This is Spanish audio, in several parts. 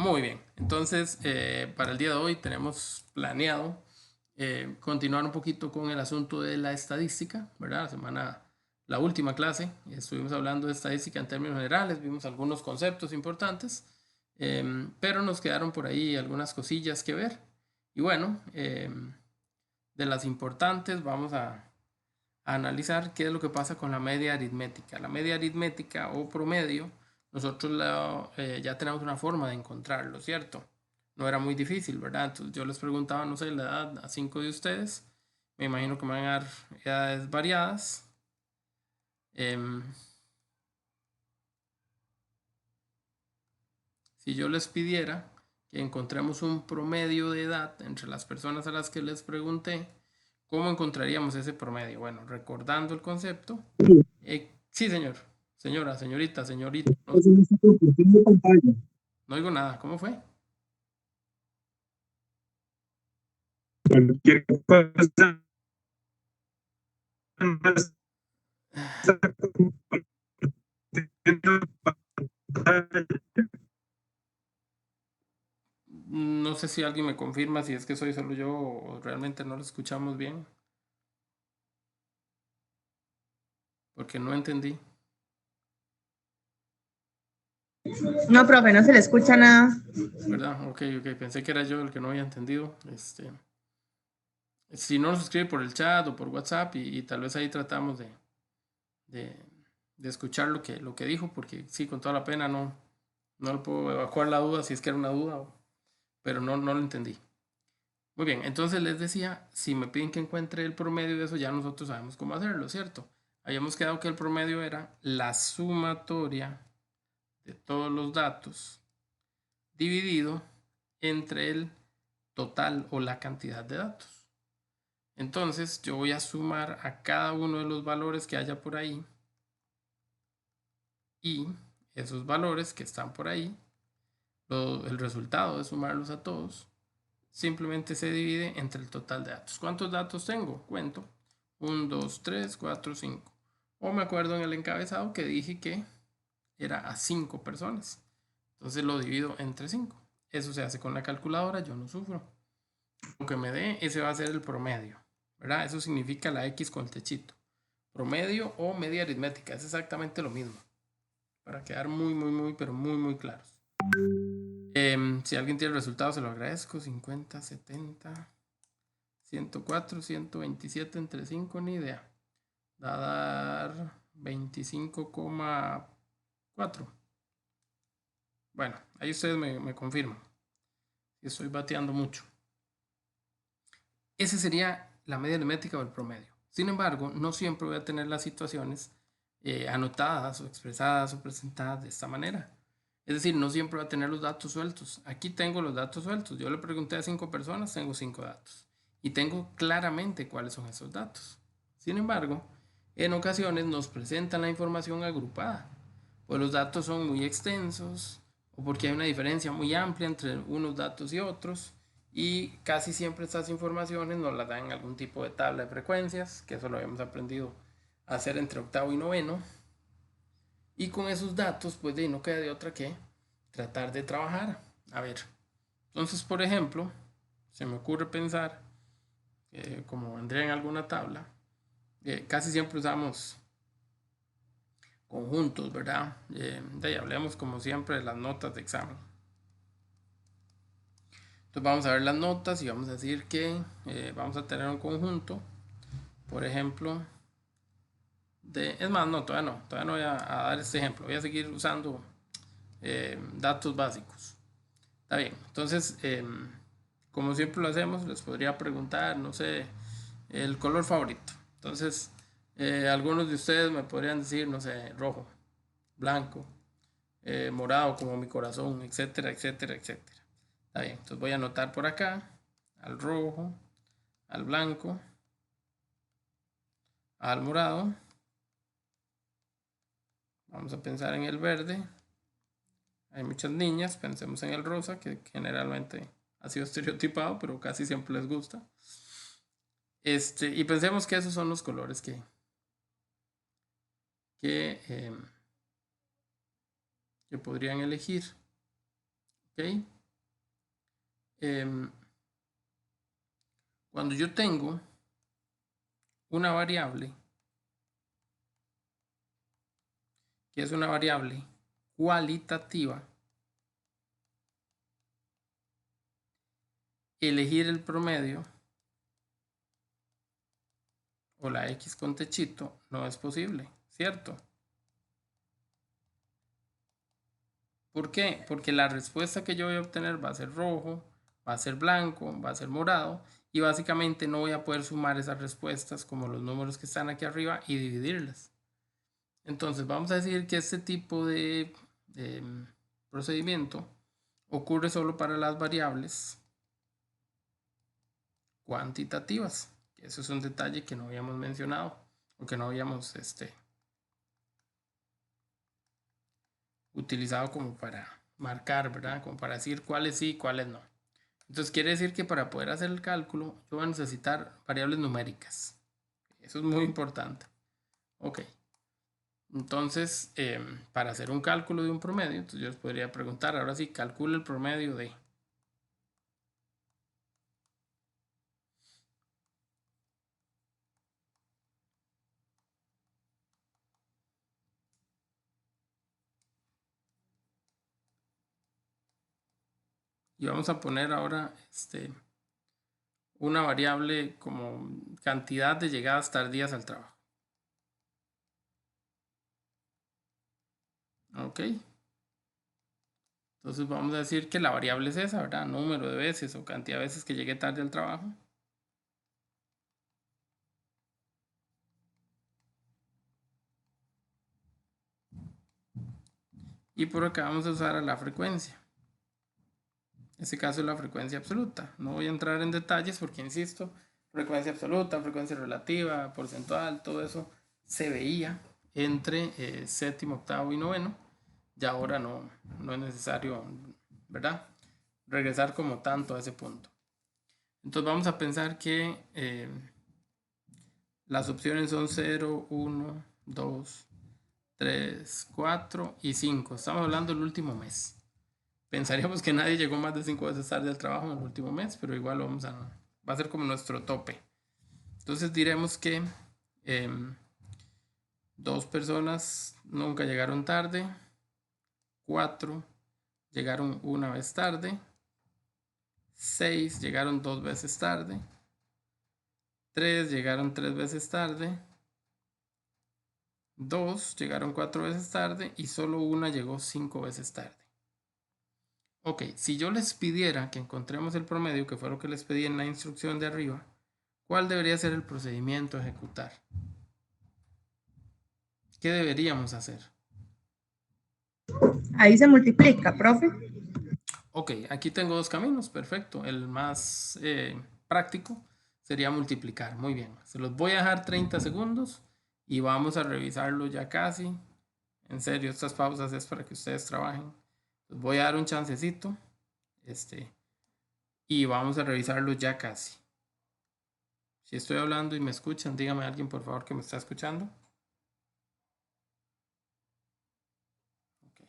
Muy bien, entonces para el día de hoy tenemos planeado continuar un poquito con el asunto de la estadística, ¿verdad? La última clase, estuvimos hablando de estadística en términos generales, vimos algunos conceptos importantes, pero nos quedaron por ahí algunas cosillas que ver. Y bueno, de las importantes vamos a analizar qué es lo que pasa con la media aritmética. La media aritmética o promedio, nosotros ya tenemos una forma de encontrarlo, ¿cierto? No era muy difícil, ¿verdad? Entonces yo les preguntaba, no sé, la edad a 5 de ustedes. Me imagino que me van a dar edades variadas. Si yo les pidiera que encontremos un promedio de edad entre las personas a las que les pregunté, ¿cómo encontraríamos ese promedio? Bueno, recordando el concepto. Sí, señor. Señora, señorita, señorito. No, no oigo nada. ¿Cómo fue? Cualquier cosa No sé si alguien me confirma si es que soy solo yo o realmente no lo escuchamos bien. Porque no entendí. No, profe, no se le escucha nada. ¿Verdad? Ok. Pensé que era yo el que no había entendido. Si no nos escribe por el chat o por WhatsApp y tal vez ahí tratamos de, de escuchar lo que dijo, porque sí, con toda la pena no le puedo evacuar la duda si es que era una duda, pero no lo entendí. Muy bien, entonces les decía, si me piden que encuentre el promedio de eso, ya nosotros sabemos cómo hacerlo, ¿cierto? Habíamos quedado que el promedio era la sumatoria de todos los datos dividido entre el total o la cantidad de datos. Entonces yo voy a sumar a cada uno de los valores que haya por ahí y esos valores que están por ahí, el resultado de sumarlos a todos, simplemente se divide entre el total de datos. ¿Cuántos datos tengo? Cuento. 1, 2, 3, 4, 5. O me acuerdo en el encabezado que dije que era a 5 personas. Entonces lo divido entre 5. Eso se hace con la calculadora, yo no sufro. Lo que me dé, ese va a ser el promedio, ¿verdad? Eso significa la X con el techito. Promedio o media aritmética, es exactamente lo mismo. Para quedar pero muy claros. Si alguien tiene el resultado, se lo agradezco. 50, 70, 104, 127 entre 5, ni idea. Va a dar 25,4. Bueno, ahí ustedes me confirman. Si estoy bateando mucho. Ese sería la media aritmética o el promedio. Sin embargo, no siempre voy a tener las situaciones anotadas o expresadas o presentadas de esta manera. Es decir, no siempre voy a tener los datos sueltos. Aquí tengo los datos sueltos. Yo le pregunté a 5 personas, tengo 5 datos. Y tengo claramente cuáles son esos datos. Sin embargo, en ocasiones nos presentan la información agrupada. Pues los datos son muy extensos o porque hay una diferencia muy amplia entre unos datos y otros. Y casi siempre estas informaciones nos las dan en algún tipo de tabla de frecuencias, que eso lo habíamos aprendido a hacer entre octavo y noveno. Y con esos datos, pues no queda de otra que tratar de trabajar. A ver, entonces, por ejemplo, se me ocurre pensar, como vendría en alguna tabla, casi siempre usamos conjuntos, ¿verdad? De ahí hablemos como siempre de las notas de examen. Entonces vamos a ver las notas y vamos a decir que vamos a tener un conjunto, por ejemplo, es más, no, todavía no voy a dar este ejemplo, voy a seguir usando datos básicos. Está bien, entonces, como siempre lo hacemos, les podría preguntar, no sé, el color favorito. Entonces, algunos de ustedes me podrían decir, no sé, rojo, blanco, morado como mi corazón, etcétera. Está bien, entonces voy a anotar por acá al rojo, al blanco, al morado. Vamos a pensar en el verde. Hay muchas niñas, pensemos en el rosa, que generalmente ha sido estereotipado, pero casi siempre les gusta. Y pensemos que esos son los colores que podrían elegir. ¿Ok? cuando yo tengo una variable, que es una variable cualitativa, elegir el promedio o la X con techito no es posible, ¿cierto? ¿Por qué? Porque la respuesta que yo voy a obtener va a ser rojo, va a ser blanco, va a ser morado y básicamente no voy a poder sumar esas respuestas como los números que están aquí arriba y dividirlas. Entonces vamos a decir que este tipo de procedimiento ocurre solo para las variables cuantitativas. Eso es un detalle que no habíamos mencionado o que no habíamos utilizado como para marcar, ¿verdad? Como para decir cuáles sí y cuáles no. Entonces quiere decir que para poder hacer el cálculo yo voy a necesitar variables numéricas. Eso es muy importante. Ok. Entonces, para hacer un cálculo de un promedio, entonces yo les podría preguntar, ahora sí, calcula el promedio de... Y vamos a poner ahora una variable como cantidad de llegadas tardías al trabajo. Ok. Entonces vamos a decir que la variable es esa, ¿verdad? Número de veces o cantidad de veces que llegué tarde al trabajo. Y por acá vamos a usar a la frecuencia. En este caso es la frecuencia absoluta. No voy a entrar en detalles porque, insisto, frecuencia absoluta, frecuencia relativa, porcentual, todo eso se veía entre séptimo, octavo y noveno. Ya ahora no es necesario, ¿verdad? Regresar como tanto a ese punto. Entonces vamos a pensar que las opciones son 0, 1, 2, 3, 4 y 5. Estamos hablando del último mes. Pensaríamos que nadie llegó más de 5 veces tarde al trabajo en el último mes, pero igual va a ser como nuestro tope. Entonces diremos que 2 personas nunca llegaron tarde, 4 llegaron una vez tarde, 6 llegaron 2 veces tarde, 3 llegaron 3 veces tarde, 2 llegaron 4 veces tarde y solo una llegó 5 veces tarde. Ok, si yo les pidiera que encontremos el promedio, que fue lo que les pedí en la instrucción de arriba, ¿cuál debería ser el procedimiento a ejecutar? ¿Qué deberíamos hacer? Ahí se multiplica, profe. Ok, aquí tengo 2 caminos, perfecto. El más práctico sería multiplicar. Muy bien, se los voy a dejar 30 segundos y vamos a revisarlo ya casi. En serio, estas pausas es para que ustedes trabajen. Les voy a dar un chancecito y vamos a revisarlo ya casi. Si estoy hablando y me escuchan, dígame a alguien por favor que me está escuchando. Okay.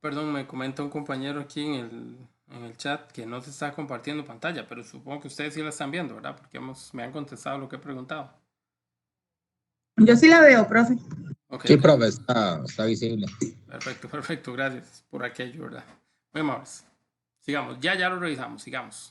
Perdón, me comenta un compañero aquí en el chat que no se está compartiendo pantalla, pero supongo que ustedes sí la están viendo, ¿verdad? Porque me han contestado lo que he preguntado. Yo sí la veo, profe. Okay, sí, okay. profe, está visible. Perfecto, perfecto, gracias por aquello, ¿verdad? Muy amables. Sigamos, ya lo revisamos, sigamos.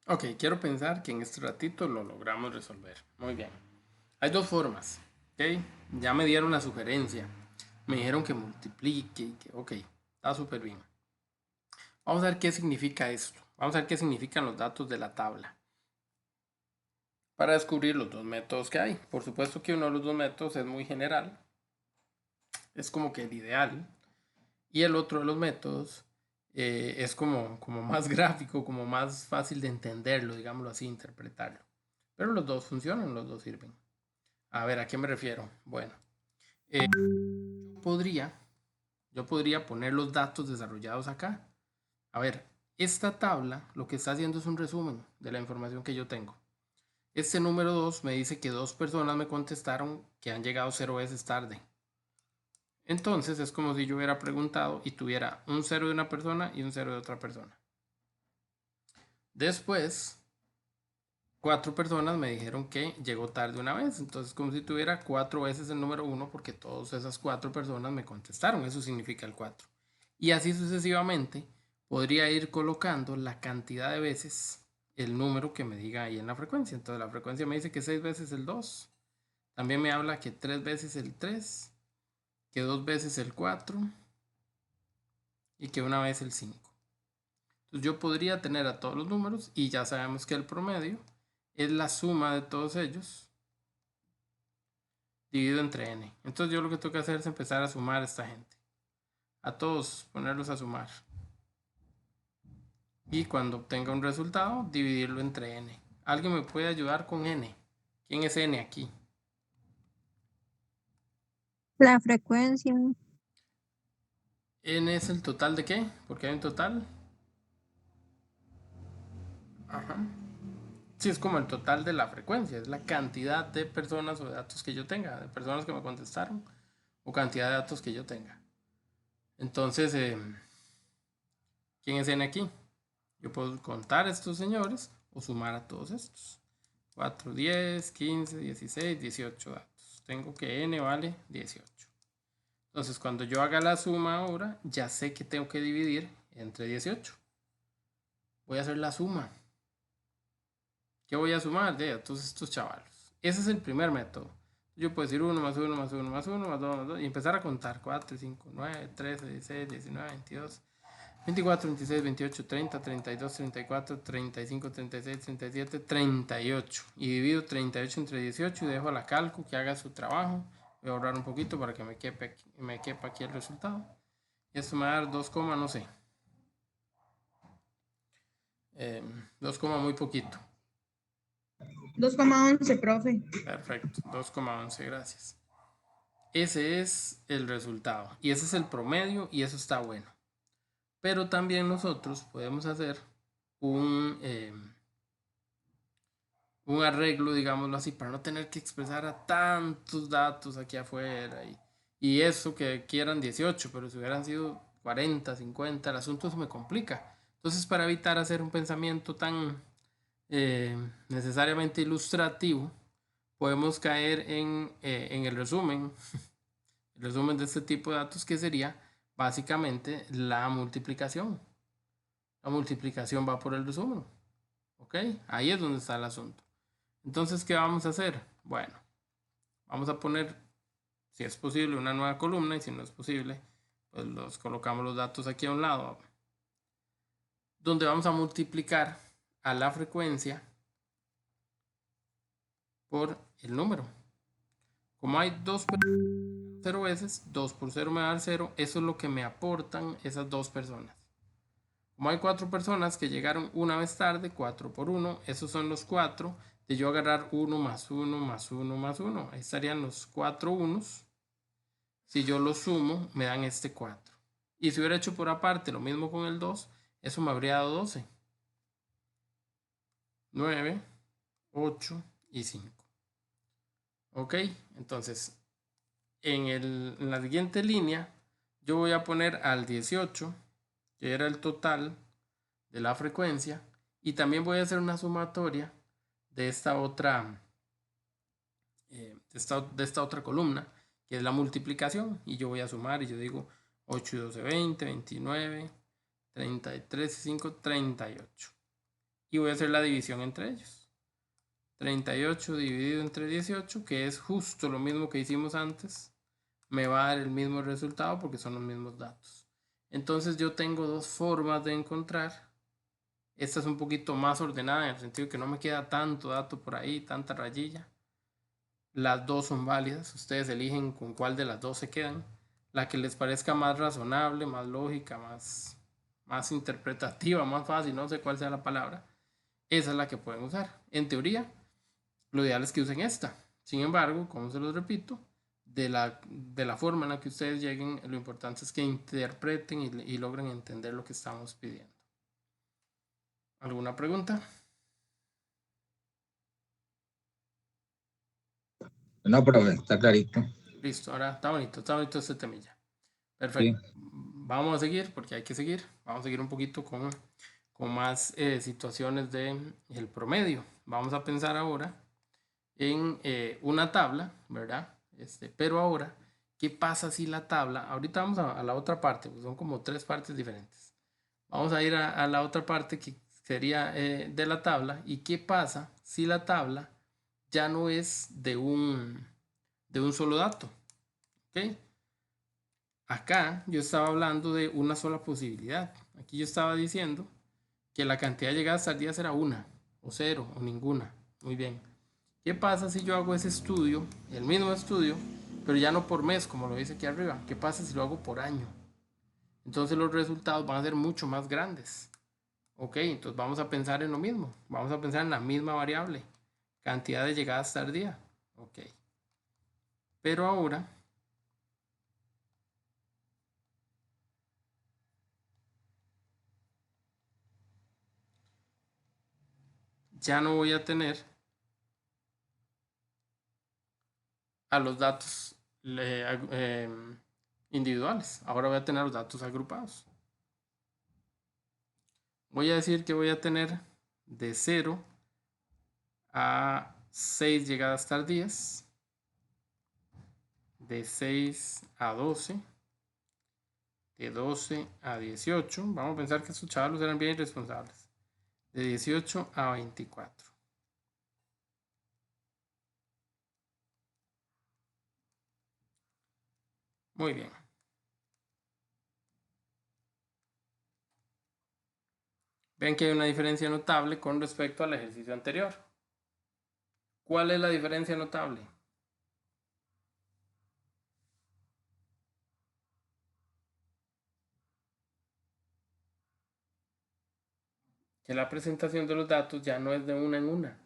Ok, quiero pensar que en este ratito lo logramos resolver. Muy bien. Hay dos formas, ¿ok? Ya me dieron la sugerencia. Me dijeron que multiplique y que, ok, está súper bien. Vamos a ver qué significa esto. Vamos a ver qué significan los datos de la tabla. Para descubrir los dos métodos que hay. Por supuesto que uno de los dos métodos es muy general. Es como que el ideal. Y el otro de los métodos es como más gráfico, como más fácil de entenderlo, digámoslo así, interpretarlo. Pero los dos funcionan, los dos sirven. A ver, ¿a qué me refiero? Bueno, podría, yo podría poner los datos desarrollados acá. A ver, esta tabla lo que está haciendo es un resumen de la información que yo tengo. Este número 2 me dice que dos personas me contestaron que han llegado 0 veces tarde. Entonces es como si yo hubiera preguntado y tuviera un 0 de una persona y un 0 de otra persona. Después, 4 personas me dijeron que llegó tarde una vez. Entonces como si tuviera 4 veces el número 1 porque todas esas 4 personas me contestaron. Eso significa el 4. Y así sucesivamente podría ir colocando la cantidad de veces el número que me diga ahí en la frecuencia. Entonces la frecuencia me dice que 6 veces el 2. También me habla que 3 veces el 3, que 2 veces el 4 y que una vez el 5. Entonces yo podría tener a todos los números y ya sabemos que el promedio es la suma de todos ellos dividido entre n. Entonces yo lo que tengo que hacer es empezar a sumar a esta gente. A todos ponerlos a sumar. Y cuando obtenga un resultado, dividirlo entre n. ¿Alguien me puede ayudar con n? ¿Quién es n aquí? La frecuencia. ¿N es el total de qué? Porque hay un total. Ajá. Sí, es como el total de la frecuencia, es la cantidad de personas o de datos que yo tenga, de personas que me contestaron o cantidad de datos que yo tenga. Entonces, ¿quién es n aquí? Yo puedo contar a estos señores o sumar a todos estos. 4, 10, 15, 16, 18 datos. Tengo que n vale 18. Entonces, cuando yo haga la suma ahora, ya sé que tengo que dividir entre 18. Voy a hacer la suma. ¿Qué voy a sumar? De todos estos chavalos. Ese es el primer método. Yo puedo decir 1 más 1 más 1 más 1 más 2 más 2 y empezar a contar 4, 5, 9, 13, 16, 19, 22, 24, 26, 28, 30, 32, 34, 35, 36, 37, 38. Y divido 38 entre 18 y dejo a la calco que haga su trabajo. Voy a ahorrar un poquito para que me quepa aquí el resultado. Y esto me va a dar 2, no sé. 2, muy poquito. 2,11, profe. Perfecto, 2,11, gracias. Ese es el resultado y ese es el promedio y eso está bueno. Pero también nosotros podemos hacer un arreglo, digámoslo así, para no tener que expresar a tantos datos aquí afuera y eso que quieran 18, pero si hubieran sido 40, 50, el asunto se me complica. Entonces, para evitar hacer un pensamiento tan necesariamente ilustrativo, podemos caer en el resumen de este tipo de datos, que sería básicamente la multiplicación. La multiplicación va por el resumen. ¿Ok? Ahí es donde está el asunto. Entonces, ¿qué vamos a hacer? Bueno, vamos a poner, si es posible, una nueva columna y si no es posible, pues colocamos los datos aquí a un lado. donde vamos a multiplicar a la frecuencia por el número. Como hay 2 0 veces, 2 por 0 me va a dar 0, eso es lo que me aportan esas dos personas. Como hay 4 personas que llegaron una vez tarde, 4 por 1, esos son los 4, de yo agarrar 1 más 1 más 1 más 1, ahí estarían los 4 unos. Si yo los sumo, me dan este 4. Y si hubiera hecho por aparte lo mismo con el 2, eso me habría dado 12. 9, 8 y 5. Ok, entonces en la siguiente línea yo voy a poner al 18, que era el total de la frecuencia, y también voy a hacer una sumatoria de esta otra de esta otra columna, que es la multiplicación, y yo voy a sumar y yo digo 8 y 12, 20, 29, 33 y 5, 38. Y voy a hacer la división entre ellos. 38 dividido entre 18, que es justo lo mismo que hicimos antes, me va a dar el mismo resultado porque son los mismos datos. Entonces yo tengo dos formas de encontrar. Esta es un poquito más ordenada en el sentido que no me queda tanto dato por ahí, tanta rayilla. Las dos son válidas, ustedes eligen con cuál de las dos se quedan. La que les parezca más razonable, más lógica, más interpretativa, más fácil, no sé cuál sea la palabra. Esa es la que pueden usar. En teoría, lo ideal es que usen esta. Sin embargo, como se los repito, de la forma en la que ustedes lleguen, lo importante es que interpreten y logren entender lo que estamos pidiendo. ¿Alguna pregunta? No, pero está clarito. Listo, ahora está bonito este temilla. Perfecto. Sí. Vamos a seguir porque hay que seguir. Vamos a seguir un poquito con más situaciones del promedio. Vamos a pensar ahora en una tabla, ¿verdad? Pero ahora, ¿qué pasa si la tabla? Ahorita vamos a la otra parte, pues son como 3 partes diferentes. Vamos a ir a la otra parte que sería de la tabla. ¿Y qué pasa si la tabla ya no es de un solo dato? ¿Ok? Acá yo estaba hablando de una sola posibilidad. Aquí yo estaba diciendo que la cantidad de llegadas tardías era una, o cero, o ninguna. Muy bien. ¿Qué pasa si yo hago ese estudio, el mismo estudio, pero ya no por mes, como lo dice aquí arriba? ¿Qué pasa si lo hago por año? Entonces los resultados van a ser mucho más grandes. Ok, entonces vamos a pensar en lo mismo. Vamos a pensar en la misma variable. Cantidad de llegadas tardías. Ok. Pero ahora ya no voy a tener a los datos individuales. Ahora voy a tener los datos agrupados. Voy a decir que voy a tener de 0 a 6 llegadas tardías, de 6 a 12, de 12 a 18. Vamos a pensar que estos chavalos eran bien irresponsables. De 18 a 24. Muy bien. Ven que hay una diferencia notable con respecto al ejercicio anterior. ¿Cuál es la diferencia notable? Que la presentación de los datos ya no es de una en una.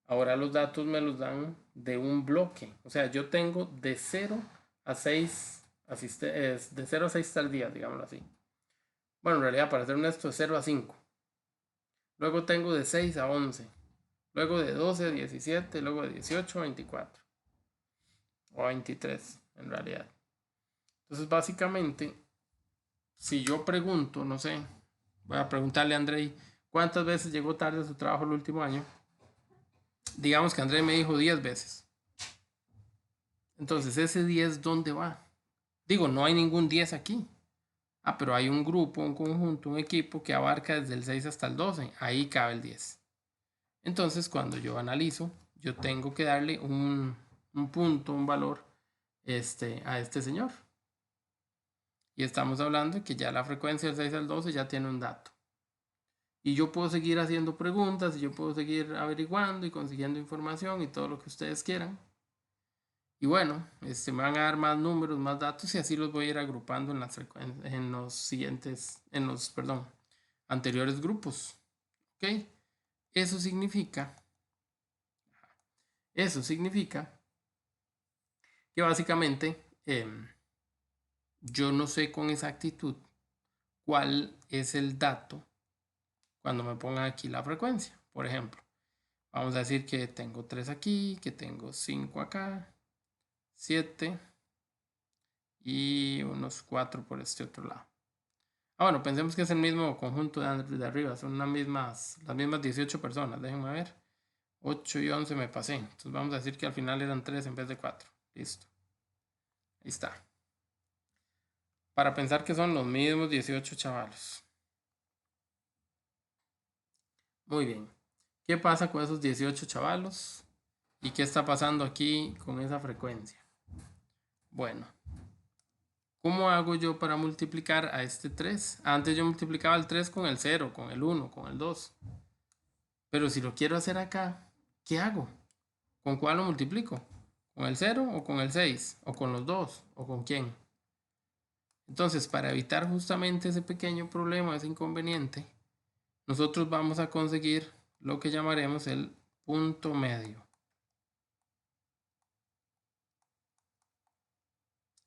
Ahora los datos me los dan de un bloque. O sea, yo tengo de 0 a 6 de 0 a 6 tardías, digámoslo así. Bueno, en realidad, para ser honesto, de 0 a 5. Luego tengo de 6 a 11. Luego de 12 a 17. Luego de 18 a 24. O a 23, en realidad. Entonces, básicamente, si yo pregunto, no sé, voy a preguntarle a Andrei, ¿cuántas veces llegó tarde a su trabajo el último año? Digamos que Andrei me dijo 10 veces. Entonces, ese 10, ¿dónde va? Digo, no hay ningún 10 aquí. Ah, pero hay un grupo, un conjunto, un equipo que abarca desde el 6 hasta el 12. Ahí cabe el 10. Entonces, cuando yo analizo, yo tengo que darle un punto, un valor a este señor. Y estamos hablando de que ya la frecuencia del 6 al 12 ya tiene un dato. Y yo puedo seguir haciendo preguntas, y yo puedo seguir averiguando y consiguiendo información y todo lo que ustedes quieran. Y bueno, me van a dar más números, más datos y así los voy a ir agrupando en los siguientes, anteriores grupos. ¿Ok? Eso significa que básicamente yo no sé con exactitud cuál es el dato cuando me pongan aquí la frecuencia. Por ejemplo, vamos a decir que tengo 3 aquí, que tengo 5 acá, 7 y unos 4 por este otro lado. Bueno, pensemos que es el mismo conjunto de arriba, son las mismas 18 personas, déjenme ver. 8 y 11 me pasé, entonces vamos a decir que al final eran 3 en vez de 4. Listo. Ahí está. Para pensar que son los mismos 18 chavalos. Muy bien. ¿Qué pasa con esos 18 chavalos? ¿Y qué está pasando aquí con esa frecuencia? Bueno, ¿cómo hago yo para multiplicar a este 3? Antes yo multiplicaba el 3 con el 0, con el 1, con el 2. Pero si lo quiero hacer acá, ¿qué hago? ¿Con cuál lo multiplico? ¿Con el 0 o con el 6? ¿O con los 2? ¿O con quién? Entonces, para evitar justamente ese pequeño problema, ese inconveniente, nosotros vamos a conseguir lo que llamaremos el punto medio.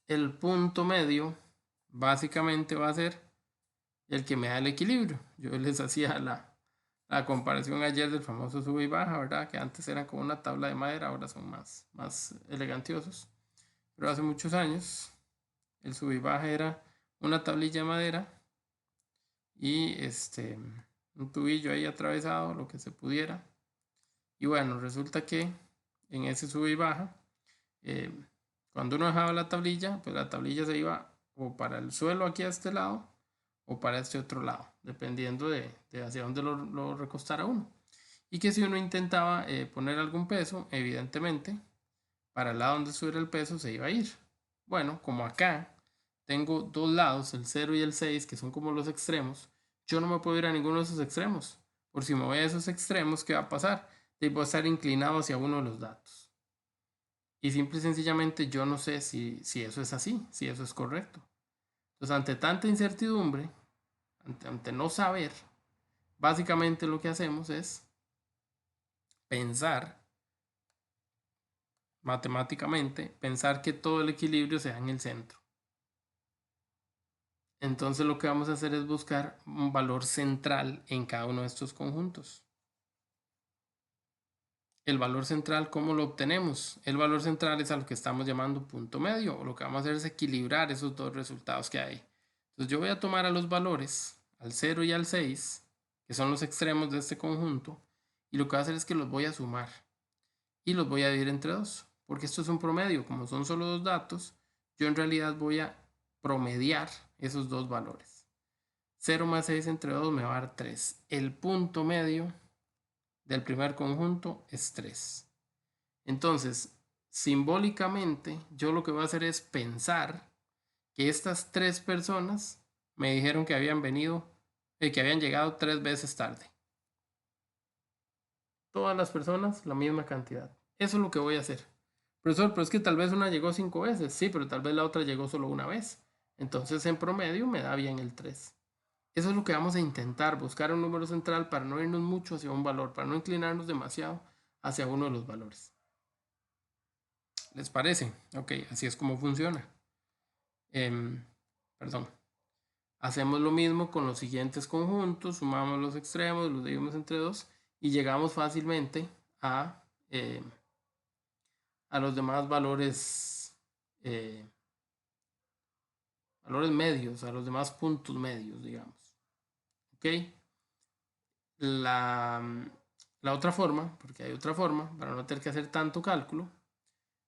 El punto medio básicamente va a ser el que me da el equilibrio. Yo les hacía la comparación ayer del famoso sube y baja, ¿verdad? Que antes eran como una tabla de madera, ahora son más elegantiosos. Pero hace muchos años el sube y baja era una tablilla de madera y un tubillo ahí atravesado, lo que se pudiera. Y bueno, resulta que en ese sube y baja, cuando uno dejaba la tablilla, pues la tablilla se iba o para el suelo aquí a este lado o para este otro lado, dependiendo de hacia dónde lo recostara uno. Y que si uno intentaba poner algún peso, evidentemente, para el lado donde estuviera el peso se iba a ir. Bueno, como acá tengo dos lados, el 0 y el 6, que son como los extremos, yo no me puedo ir a ninguno de esos extremos. Por si me voy a esos extremos, ¿qué va a pasar? Voy a estar inclinado hacia uno de los datos. Y simple y sencillamente yo no sé si eso es así, si eso es correcto. Entonces, ante tanta incertidumbre, ante no saber, básicamente lo que hacemos es pensar matemáticamente, pensar que todo el equilibrio sea en el centro. Entonces lo que vamos a hacer es buscar un valor central en cada uno de estos conjuntos. El valor central, ¿cómo lo obtenemos? El valor central es a lo que estamos llamando punto medio, o lo que vamos a hacer es equilibrar esos dos resultados que hay. Entonces yo voy a tomar a los valores, al 0 y al 6, que son los extremos de este conjunto, y lo que voy a hacer es que los voy a sumar y los voy a dividir entre 2, porque esto es un promedio, como son solo dos datos, yo en realidad voy a promediar esos dos valores. 0 más 6 entre 2 me va a dar 3. El punto medio del primer conjunto es 3. Entonces, simbólicamente, yo lo que voy a hacer es pensar que estas 3 personas me dijeron que habían que habían llegado 3 veces tarde. Todas las personas la misma cantidad. Eso es lo que voy a hacer. Profesor, pero es que tal vez una llegó 5 veces. Sí, pero tal vez la otra llegó solo una vez. Entonces, en promedio me da bien el 3. Eso es lo que vamos a intentar, buscar un número central para no irnos mucho hacia un valor, para no inclinarnos demasiado hacia uno de los valores. ¿Les parece? Ok, así es como funciona. Perdón. Hacemos lo mismo con los siguientes conjuntos, sumamos los extremos, los dividimos entre 2 y llegamos fácilmente a los demás valores, valores medios, a los demás puntos medios, digamos. ¿Ok? La otra forma, porque hay otra forma, para no tener que hacer tanto cálculo,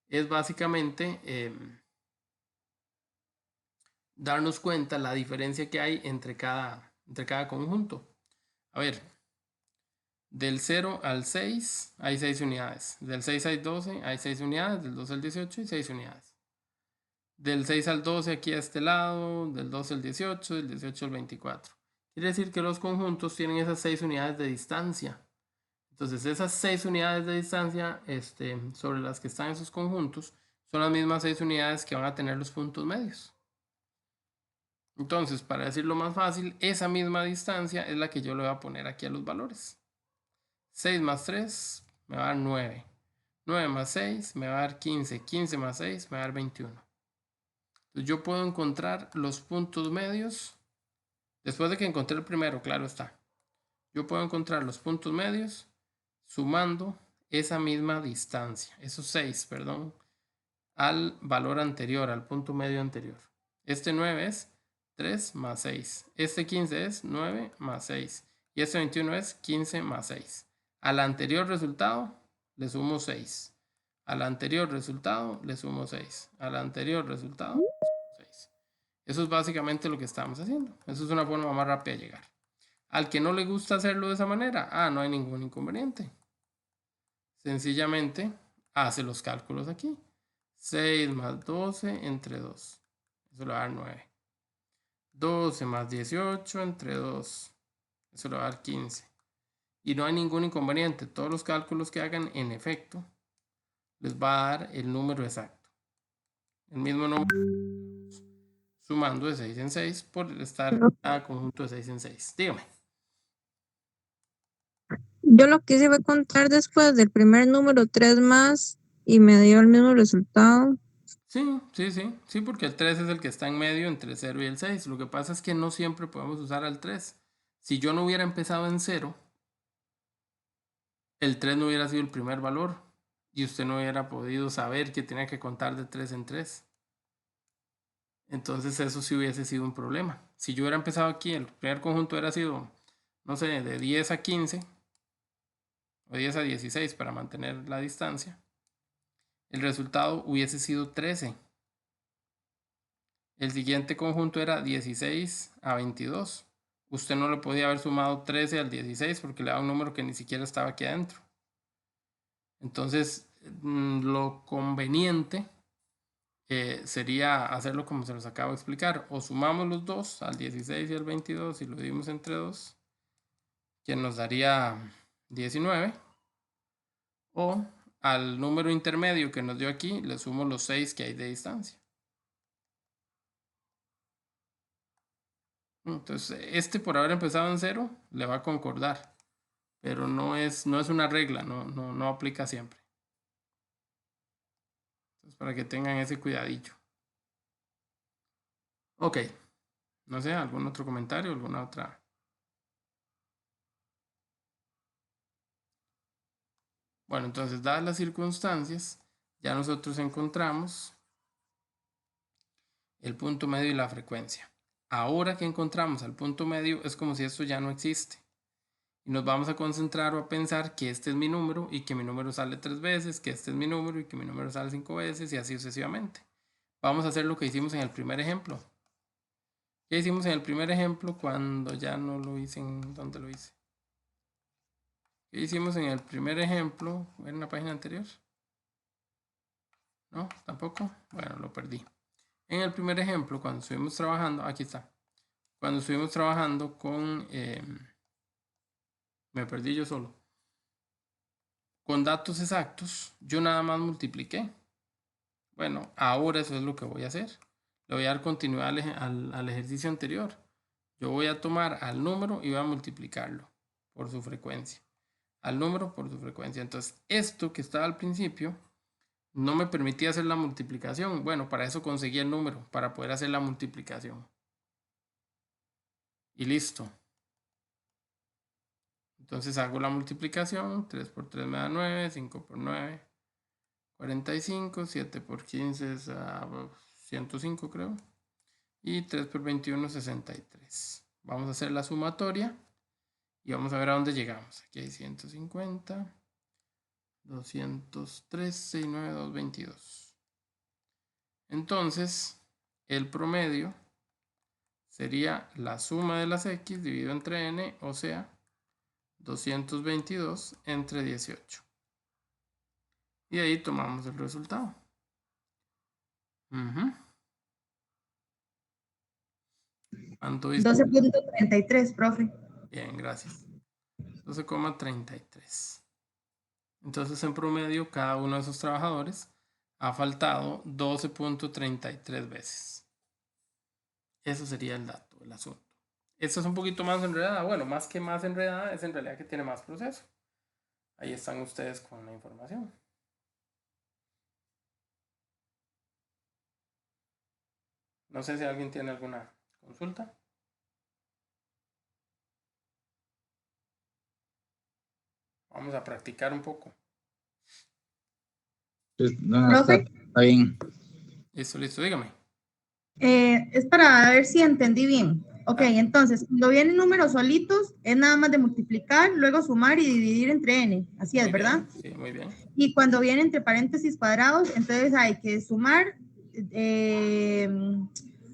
es básicamente darnos cuenta la diferencia que hay entre cada conjunto. A ver, del 0 al 6 hay 6 unidades. Del 6 al 12 hay 6 unidades. Del 12 al 18 hay 6 unidades. Del 6 al 12 aquí a este lado. Del 12 al 18, del 18 al 24. Quiere decir que los conjuntos tienen esas 6 unidades de distancia. Entonces, esas 6 unidades de distancia sobre las que están esos conjuntos son las mismas 6 unidades que van a tener los puntos medios. Entonces, para decirlo más fácil, esa misma distancia es la que yo le voy a poner aquí a los valores. 6 más 3 me va a dar 9. 9 más 6 me va a dar 15. 15 más 6 me va a dar 21. Entonces, yo puedo encontrar los puntos medios. Después de que encontré el primero, claro está. Yo puedo encontrar los puntos medios sumando esa misma distancia, esos 6, perdón, al valor anterior, al punto medio anterior. Este 9 es 3 más 6. Este 15 es 9 más 6. Y este 21 es 15 más 6. Al anterior resultado le sumo 6. Al anterior resultado le sumo 6. Al anterior resultado le sumo 6. Eso es básicamente lo que estamos haciendo. Eso es una forma más rápida de llegar. Al que no le gusta hacerlo de esa manera, no hay ningún inconveniente. Sencillamente hace los cálculos aquí. 6 más 12 entre 2. Eso le va a dar 9. 12 más 18 entre 2. Eso le va a dar 15. Y no hay ningún inconveniente. Todos los cálculos que hagan, en efecto, les va a dar el número exacto. El mismo número sumando de 6 en 6 por estar a conjunto de 6 en 6. Dígame. Yo lo que hice fue contar después del primer número 3 más y me dio el mismo resultado. Sí, porque el 3 es el que está en medio entre el 0 y el 6. Lo que pasa es que no siempre podemos usar al 3. Si yo no hubiera empezado en 0, el 3 no hubiera sido el primer valor y usted no hubiera podido saber que tenía que contar de 3 en 3. Entonces eso sí hubiese sido un problema. Si yo hubiera empezado aquí, el primer conjunto hubiera sido, no sé, de 10 a 15 o 10 a 16 para mantener la distancia. El resultado hubiese sido 13. El siguiente conjunto era 16 a 22. Usted no le podía haber sumado 13 al 16 porque le da un número que ni siquiera estaba aquí adentro. Entonces, lo conveniente sería hacerlo como se los acabo de explicar. O sumamos los dos, al 16 y al 22, y lo dividimos entre 2, que nos daría 19. O al número intermedio que nos dio aquí, le sumo los 6 que hay de distancia. Entonces, por haber empezado en 0, le va a concordar. Pero no es una regla, no aplica siempre. Entonces, para que tengan ese cuidadillo. Ok. No sé, ¿algún otro comentario? ¿Alguna otra? Bueno, entonces, dadas las circunstancias, ya nosotros encontramos el punto medio y la frecuencia. Ahora que encontramos el punto medio, es como si esto ya no existe. Y nos vamos a concentrar o a pensar que este es mi número y que mi número sale 3 veces, que este es mi número y que mi número sale 5 veces y así sucesivamente. Vamos a hacer lo que hicimos en el primer ejemplo. ¿Qué hicimos en el primer ejemplo cuando ya no lo hice? ¿Dónde lo hice? ¿Qué hicimos en el primer ejemplo? ¿En la página anterior? ¿No? ¿Tampoco? Bueno, lo perdí. En el primer ejemplo, cuando estuvimos trabajando, aquí está. Cuando estuvimos trabajando con... me perdí yo solo. Con datos exactos, yo nada más multipliqué. Bueno, ahora eso es lo que voy a hacer. Le voy a dar continuidad al ejercicio anterior. Yo voy a tomar al número y voy a multiplicarlo por su frecuencia. Al número por su frecuencia. Entonces, esto que estaba al principio no me permitía hacer la multiplicación. Bueno, para eso conseguí el número, para poder hacer la multiplicación. Y listo. Entonces hago la multiplicación. 3 por 3 me da 9, 5 por 9, 45, 7 por 15 es 105 creo. Y 3 por 21, 63. Vamos a hacer la sumatoria y vamos a ver a dónde llegamos. Aquí hay 150, 213 y 9, 222. Entonces, el promedio sería la suma de las x dividido entre n, o sea, 222 entre 18. Y ahí tomamos el resultado. ¿Cuánto dice? 12.33, profe. Bien, gracias. 12,33. Entonces, en promedio, cada uno de esos trabajadores ha faltado 12.33 veces. Eso sería el dato, el asunto. Esta es un poquito más enredada. Bueno, más que más enredada, es en realidad que tiene más proceso. Ahí están ustedes con la información. No sé si alguien tiene alguna consulta. Vamos a practicar un poco. Pues, no, Profe. está bien. Listo, dígame. Es para ver si entendí bien. Ok, Dale. entonces, cuando vienen números solitos, es nada más de multiplicar, luego sumar y dividir entre n. Así es, Muy ¿verdad? bien, sí, muy bien. Y cuando viene entre paréntesis cuadrados, entonces hay que sumar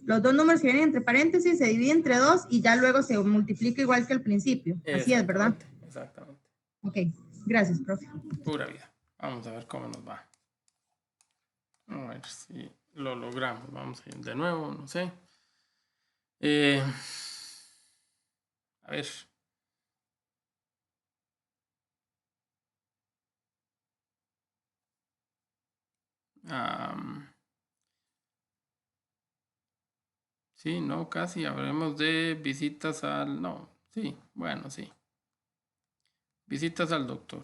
los dos números que vienen entre paréntesis, se divide entre 2 y ya luego se multiplica igual que al principio. Así es, ¿verdad? Exactamente. Ok, gracias, profe. Pura vida. Vamos a ver cómo nos va. A ver si lo logramos. Vamos a ir de nuevo, no sé. A ver. Sí, no, casi hablemos de visitas al... No, sí, bueno, sí. Visitas al doctor.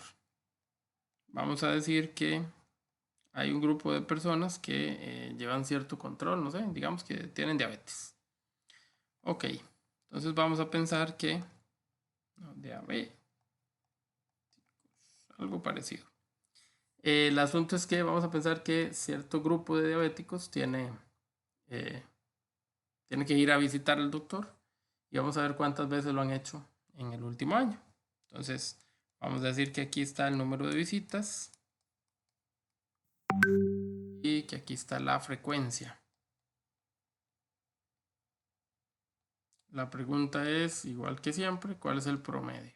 Vamos a decir que hay un grupo de personas que llevan cierto control, no sé, digamos que tienen diabetes. Ok, entonces vamos a pensar que... No, diabetes, algo parecido. El asunto es que vamos a pensar que cierto grupo de diabéticos eh, tiene que ir a visitar al doctor y vamos a ver cuántas veces lo han hecho en el último año. Entonces, vamos a decir que aquí está el número de visitas y que aquí está la frecuencia. La pregunta es, igual que siempre, ¿cuál es el promedio?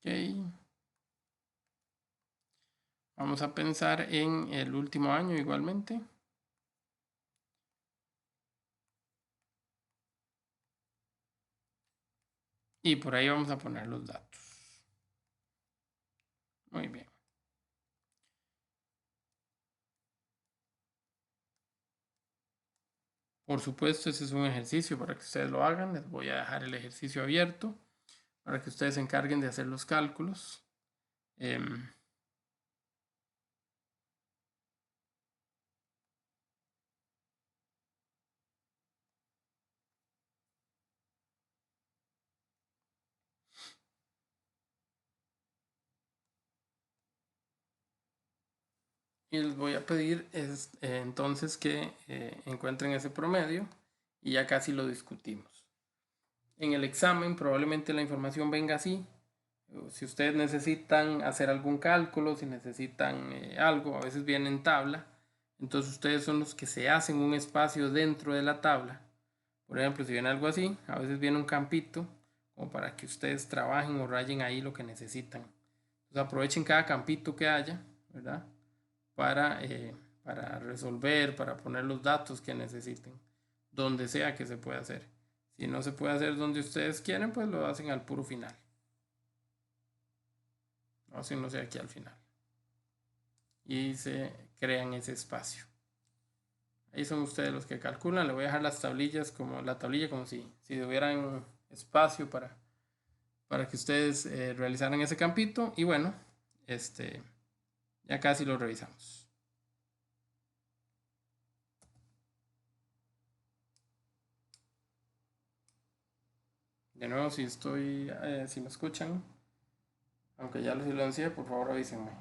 Ok. Vamos a pensar en el último año igualmente. Y por ahí vamos a poner los datos. Muy bien. Por supuesto, ese es un ejercicio para que ustedes lo hagan. Les voy a dejar el ejercicio abierto para que ustedes se encarguen de hacer los cálculos. Y les voy a pedir entonces que encuentren ese promedio y ya casi lo discutimos. En el examen probablemente la información venga así. Si ustedes necesitan hacer algún cálculo, si necesitan algo, a veces viene en tabla. Entonces ustedes son los que se hacen un espacio dentro de la tabla. Por ejemplo, si viene algo así, a veces viene un campito como para que ustedes trabajen o rayen ahí lo que necesitan. Entonces aprovechen cada campito que haya, ¿verdad? Para resolver, para poner los datos que necesiten, donde sea que se pueda hacer. Si no se puede hacer donde ustedes quieren, pues lo hacen al puro final. Así no sé aquí al final. Y se crean ese espacio. Ahí son ustedes los que calculan. Le voy a dejar las tablillas como la tablilla como si tuvieran espacio para que ustedes realizaran ese campito. Y bueno, ya casi lo revisamos. De nuevo, si me escuchan, aunque ya lo silencié, por favor avísenme.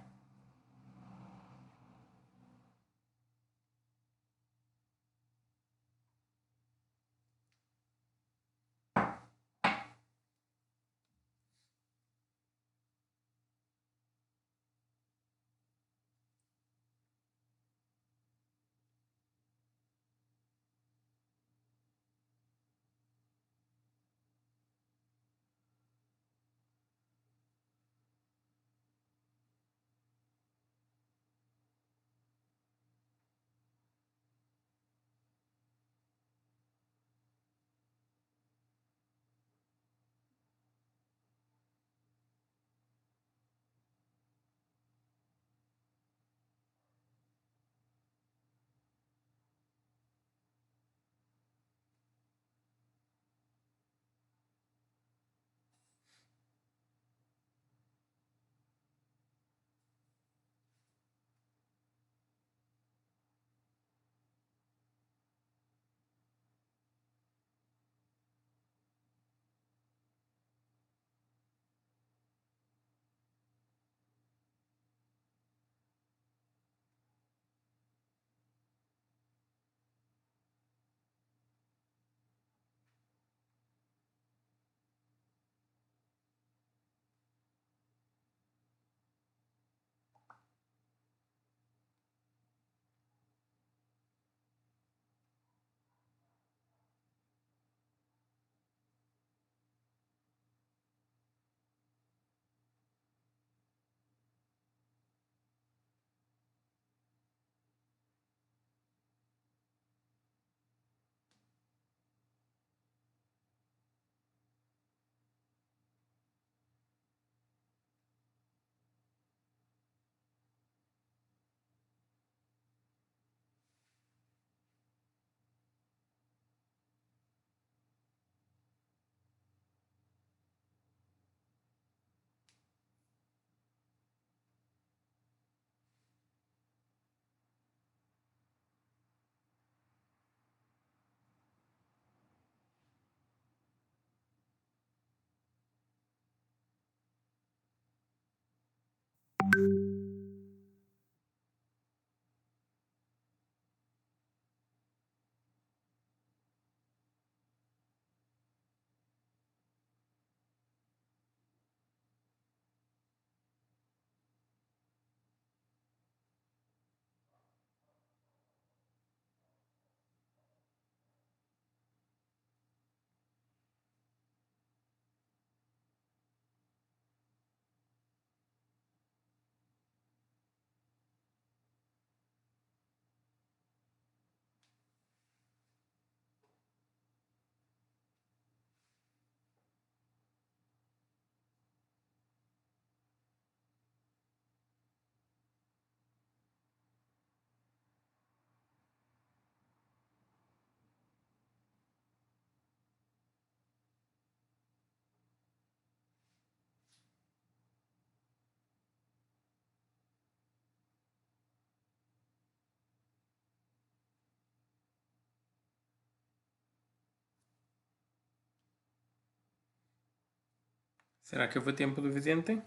¿Será que fue tiempo suficiente?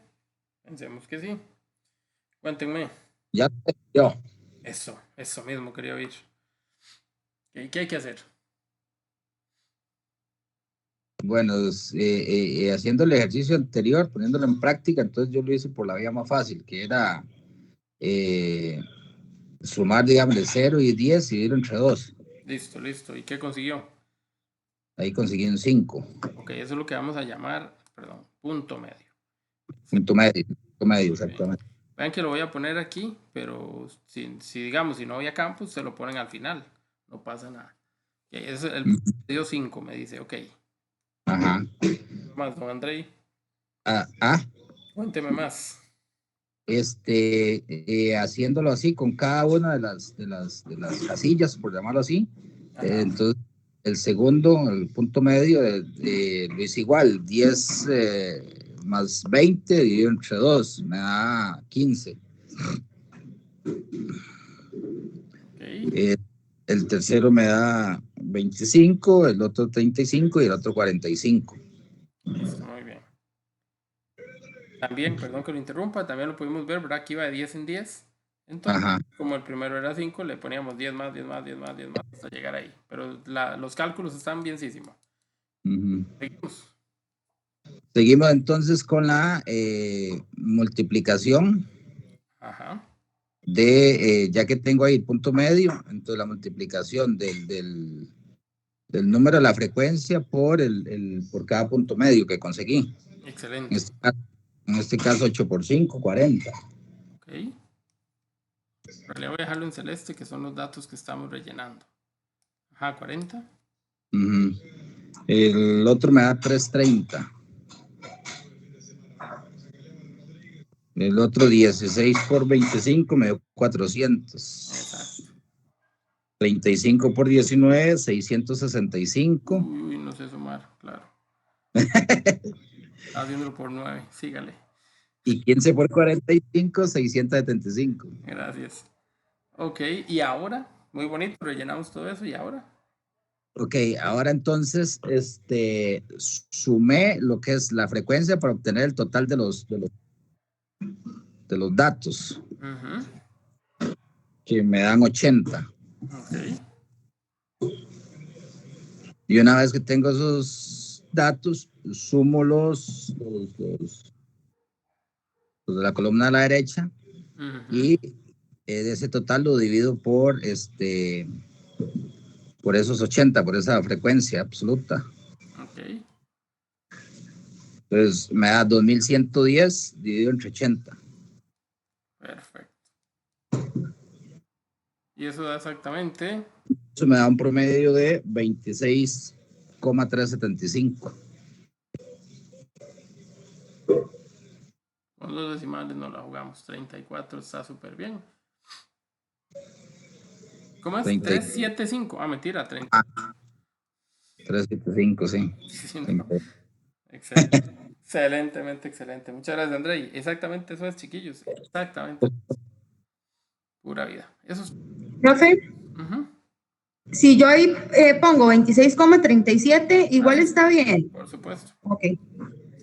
Pensemos que sí. Cuéntenme. Ya yo. Eso mismo quería oír. ¿Qué hay que hacer? Bueno, haciendo el ejercicio anterior, poniéndolo en práctica, entonces yo lo hice por la vía más fácil, que era eh, sumar, digamos, de 0 y 10 y dividirlo entre 2. Listo. ¿Y qué consiguió? Ahí conseguí un 5. Ok, eso es lo que vamos a llamar, perdón, punto medio. Punto medio, Muy bien. exactamente. Vean que lo voy a poner aquí, pero digamos, si no había campus, se lo ponen al final. No pasa nada. Ok, es el medio 5, me dice, ok. Ajá. Más, don Andrei, Ah, ah, cuénteme más. haciéndolo así con cada una de las casillas, por llamarlo así. Ajá. Entonces, el segundo, el punto medio, lo hice igual, 10 más 20 dividido entre 2, me da 15. Ok, Eh, el tercero me da 25, el otro 35 y el otro 45. listo, muy bien. También, perdón que lo interrumpa, también lo pudimos ver, ¿verdad? Que iba de 10 en 10. Entonces, Ajá. como el primero era 5, le poníamos 10 más, 10 más, 10 más, 10 más, hasta llegar ahí. Pero los cálculos están bienísimos. Uh-huh. Seguimos. Seguimos entonces con la multiplicación Ajá. ya que tengo ahí el punto medio, entonces la multiplicación del número de la frecuencia por cada punto medio que conseguí. En Excelente. este caso, 8 por 5, 40. Ok. Pero le voy a dejarlo en celeste, que son los datos que estamos rellenando. Ajá, 40. Uh-huh. El otro me da 330. El otro 16 por 25 me dio 400. Exacto. 35 por 19, 665. Uy, no sé sumar, claro. Estaba haciéndolo por 9. Sígale. Y 15 por 45, 675. Gracias. Ok, y ahora, muy bonito, rellenamos todo eso. ¿Y ahora? Ok, ahora entonces, sumé lo que es la frecuencia para obtener el total de los datos, Ujú. que me dan 80. Ok. Y una vez que tengo esos datos, sumo los de la columna a la derecha Ujú. y de ese total lo divido por esos 80, por esa frecuencia absoluta. Ok. Entonces me da 2110 dividido entre 80. Perfecto. Y eso da exactamente. Eso me da un promedio de 26,375. Con los decimales no la jugamos. 34 está súper bien. ¿Cómo es? 375. Ah, mentira, 30. 375, sí. Sí, no. Excelente. Excelentemente excelente. Muchas gracias, Andrei. Exactamente eso es, chiquillos. Exactamente. Pura vida. Eso es. Profe, Ujú. si yo ahí pongo 26,37, igual Ahí, está bien. por supuesto. Ok, Sí.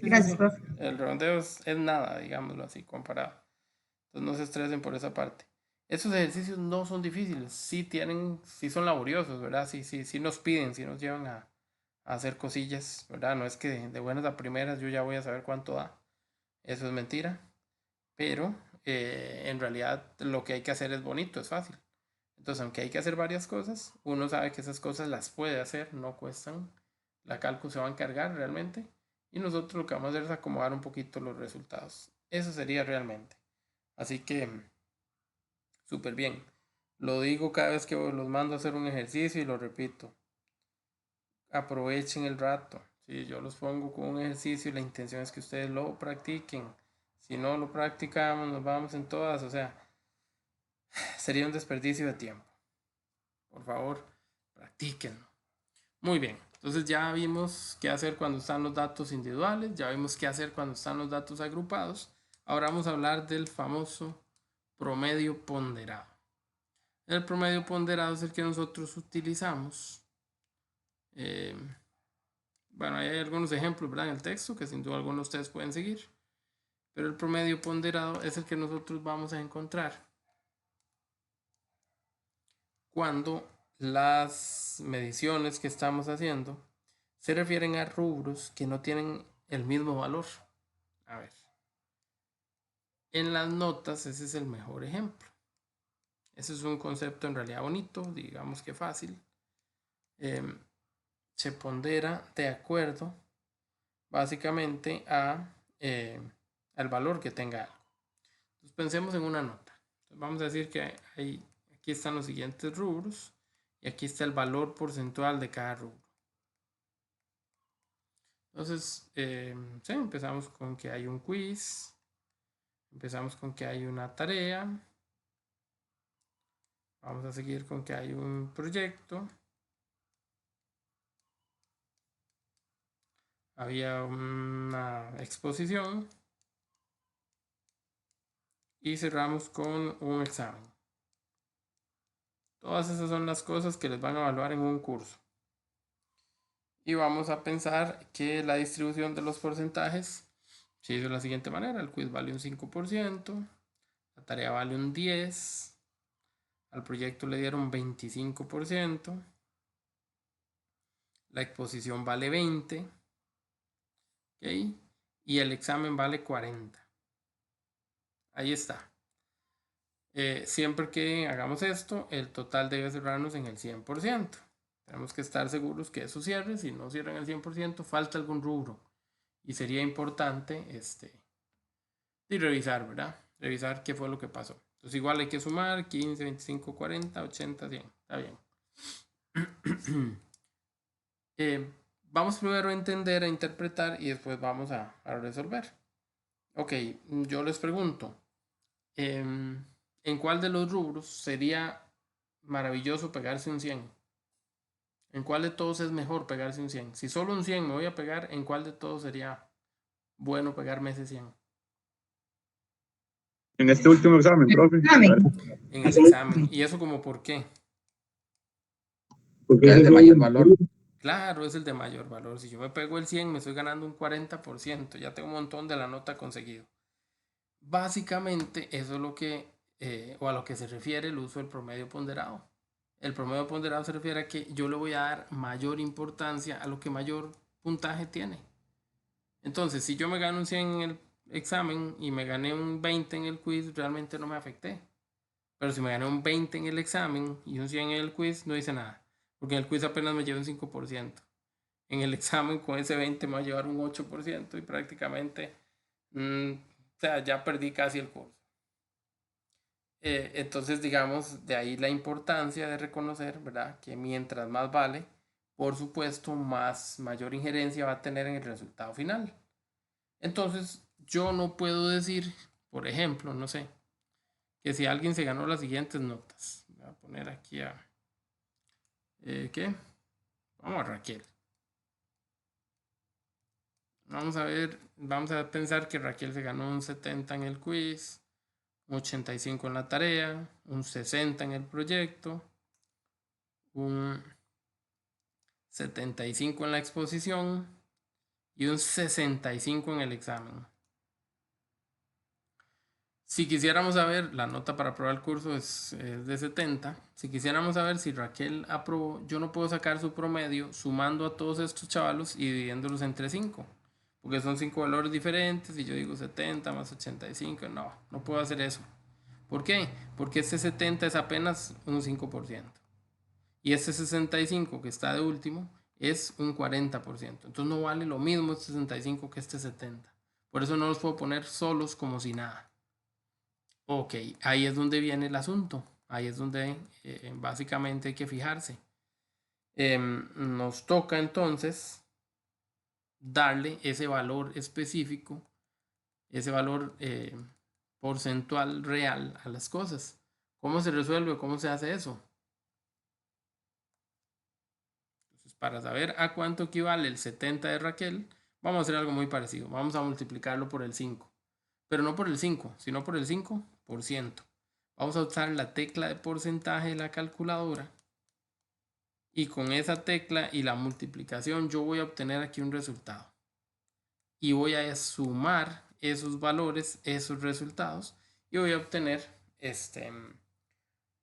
gracias, profe. El redondeo es nada, digámoslo así, comparado. Entonces no se estresen por esa parte. Esos ejercicios no son difíciles, sí son laboriosos, ¿verdad? Sí nos piden, sí nos llevan a hacer cosillas, ¿verdad? No es que de buenas a primeras yo ya voy a saber cuánto da. Eso es mentira. Pero en realidad lo que hay que hacer es bonito, es fácil. Entonces, aunque hay que hacer varias cosas, uno sabe que esas cosas las puede hacer, no cuestan. La cálculo se va a encargar realmente. Y nosotros lo que vamos a hacer es acomodar un poquito los resultados. Eso sería realmente. Así que, súper bien. Lo digo cada vez que los mando a hacer un ejercicio y lo repito. Aprovechen el rato. Si yo los pongo con un ejercicio y la intención es que ustedes lo practiquen. Si no lo practicamos, nos vamos en todas. O sea, sería un desperdicio de tiempo. Por favor, practíquenlo. Muy bien. Entonces ya vimos qué hacer cuando están los datos individuales. Ya vimos qué hacer cuando están los datos agrupados. Ahora vamos a hablar del famoso promedio ponderado. El promedio ponderado es el que nosotros utilizamos Bueno, hay algunos ejemplos, ¿verdad? En el texto que sin duda algunos de ustedes pueden seguir. Pero el promedio ponderado es el que nosotros vamos a encontrar cuando las mediciones que estamos haciendo se refieren a rubros que no tienen el mismo valor. A ver. En las notas, ese es el mejor ejemplo. Ese es un concepto en realidad bonito, digamos que fácil. Se pondera de acuerdo básicamente al valor que tenga algo. Entonces pensemos en una nota. Entonces vamos a decir que aquí están los siguientes rubros y aquí está el valor porcentual de cada rubro. Entonces, sí, empezamos con que hay un quiz, empezamos con que hay una tarea, vamos a seguir con que hay un proyecto, había una exposición y cerramos con un examen. Todas esas son las cosas que les van a evaluar en un curso. Y vamos a pensar que la distribución de los porcentajes se hizo de la siguiente manera. El quiz vale un 5%, la tarea vale un 10%, al proyecto le dieron 25%, la exposición vale 20%, ¿okay? Y el examen vale 40%. Ahí está. Siempre que hagamos esto, el total debe cerrarnos en el 100%. Tenemos que estar seguros que eso cierre. Si no cierran el 100%, falta algún rubro. Y sería importante revisar, ¿verdad? Revisar qué fue lo que pasó. Entonces igual hay que sumar 15, 25, 40, 80, 100. Está bien. Vamos primero a entender, a interpretar y después vamos a resolver. Ok, yo les pregunto. ¿En cuál de los rubros sería maravilloso pegarse un 100? ¿En cuál de todos es mejor pegarse un 100? Si solo un 100 me voy a pegar, ¿en cuál de todos sería bueno pegarme ese 100? En este último examen, profe. En el examen. ¿Y eso como por qué? Porque Es de mayor valor. Claro, es el de mayor valor. Si yo me pego el 100, me estoy ganando un 40%. Ya tengo un montón de la nota conseguido. Básicamente, eso es lo que, o a lo que se refiere el uso del promedio ponderado. El promedio ponderado se refiere a que yo le voy a dar mayor importancia a lo que mayor puntaje tiene. Entonces, si yo me gano un 100 en el examen y me gané un 20 en el quiz, realmente no me afecté. Pero si me gané un 20 en el examen y un 100 en el quiz, no hice nada. Porque en el quiz apenas me llevo un 5%. En el examen con ese 20 me va a llevar un 8% y prácticamente, o sea, ya perdí casi el curso. Entonces, digamos, de ahí la importancia de reconocer, ¿verdad? Que mientras más vale, por supuesto, mayor injerencia va a tener en el resultado final. Entonces, yo no puedo decir, por ejemplo, no sé, que si alguien se ganó las siguientes notas, voy a poner aquí a, ¿qué? Vamos a Raquel. Vamos a ver, vamos a pensar que Raquel se ganó un 70 en el quiz, un 85 en la tarea, un 60 en el proyecto, un 75 en la exposición y un 65 en el examen. Si quisiéramos saber, la nota para aprobar el curso es de 70. Si quisiéramos saber si Raquel aprobó, yo no puedo sacar su promedio sumando a todos estos chavalos y dividiéndolos entre 5. Porque son 5 valores diferentes y yo digo 70 más 85. No puedo hacer eso. ¿Por qué? Porque este 70 es apenas un 5%. Y este 65 que está de último es un 40%. Entonces no vale lo mismo este 65 que este 70. Por eso no los puedo poner solos como si nada. Ok, ahí es donde viene el asunto. Ahí es donde básicamente hay que fijarse. Nos toca entonces darle ese valor específico, ese valor porcentual real a las cosas. ¿Cómo se resuelve? ¿Cómo se hace eso? Entonces, para saber a cuánto equivale el 70 de Raquel, vamos a hacer algo muy parecido. Vamos a multiplicarlo por el 5. Pero no por el 5, sino por el 5%. Vamos a usar la tecla de porcentaje de la calculadora y con esa tecla y la multiplicación yo voy a obtener aquí un resultado. Y voy a sumar esos valores, esos resultados, y voy a obtener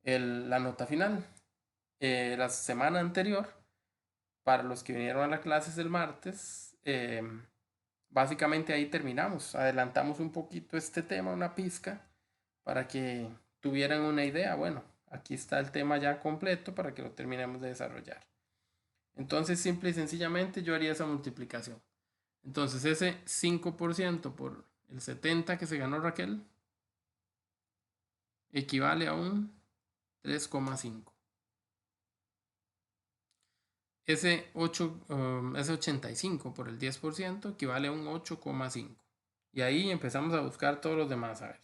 la nota final. La semana anterior, para los que vinieron a las clases el martes, básicamente ahí terminamos. Adelantamos un poquito este tema, una pizca, para que tuvieran una idea. Bueno, aquí está el tema ya completo para que lo terminemos de desarrollar. Entonces, simple y sencillamente yo haría esa multiplicación. Entonces, ese 5% por el 70 que se ganó Raquel equivale a un 3,5. Ese 85 por el 10% equivale a un 8,5. Y ahí empezamos a buscar todos los demás. A ver.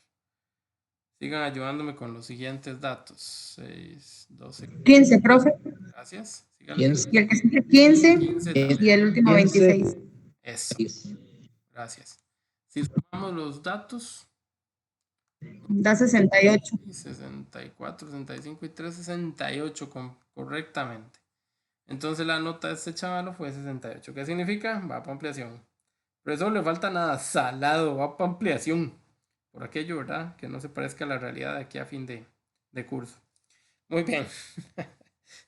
Sigan ayudándome con los siguientes datos. 6, 12. 15, profe. Gracias. Y el que sigue 15, 15 y el último 26. Eso. Gracias. Si sumamos los datos, Da 68. 64, 65 y 3, 68 correctamente. Entonces la nota de este chaval fue 68. ¿Qué significa? Va para ampliación. Pero eso le falta nada. Salado, va para ampliación. Por aquello, ¿verdad? Que no se parezca a la realidad de aquí a fin de curso. Muy bien.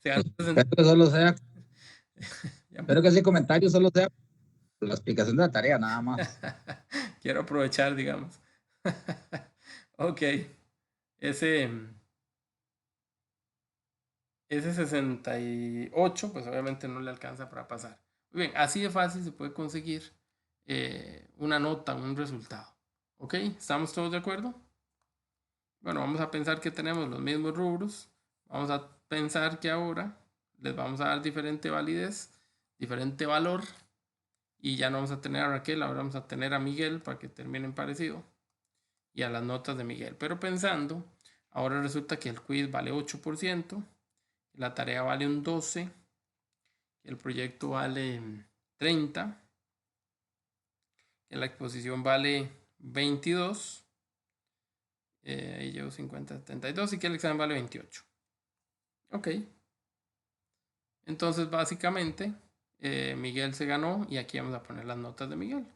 Espero que solo sea. Espero que ese comentario solo sea la explicación de la tarea, nada más. Quiero aprovechar, digamos. Ok. Ese 68, pues obviamente no le alcanza para pasar. Muy bien, así de fácil se puede conseguir una nota, un resultado. ¿Ok? ¿Estamos todos de acuerdo? Bueno, vamos a pensar que tenemos los mismos rubros. Vamos a pensar que ahora les vamos a dar diferente validez, diferente valor. Y ya no vamos a tener a Raquel, ahora vamos a tener a Miguel para que terminen parecido. Y a las notas de Miguel. Pero pensando, ahora resulta que el quiz vale 8%, la tarea vale un 12%, el proyecto vale 30%, la exposición vale 22%, ahí llevo 50, 72 y que el examen vale 28. Ok. Entonces básicamente Miguel se ganó y aquí vamos a poner las notas de Miguel.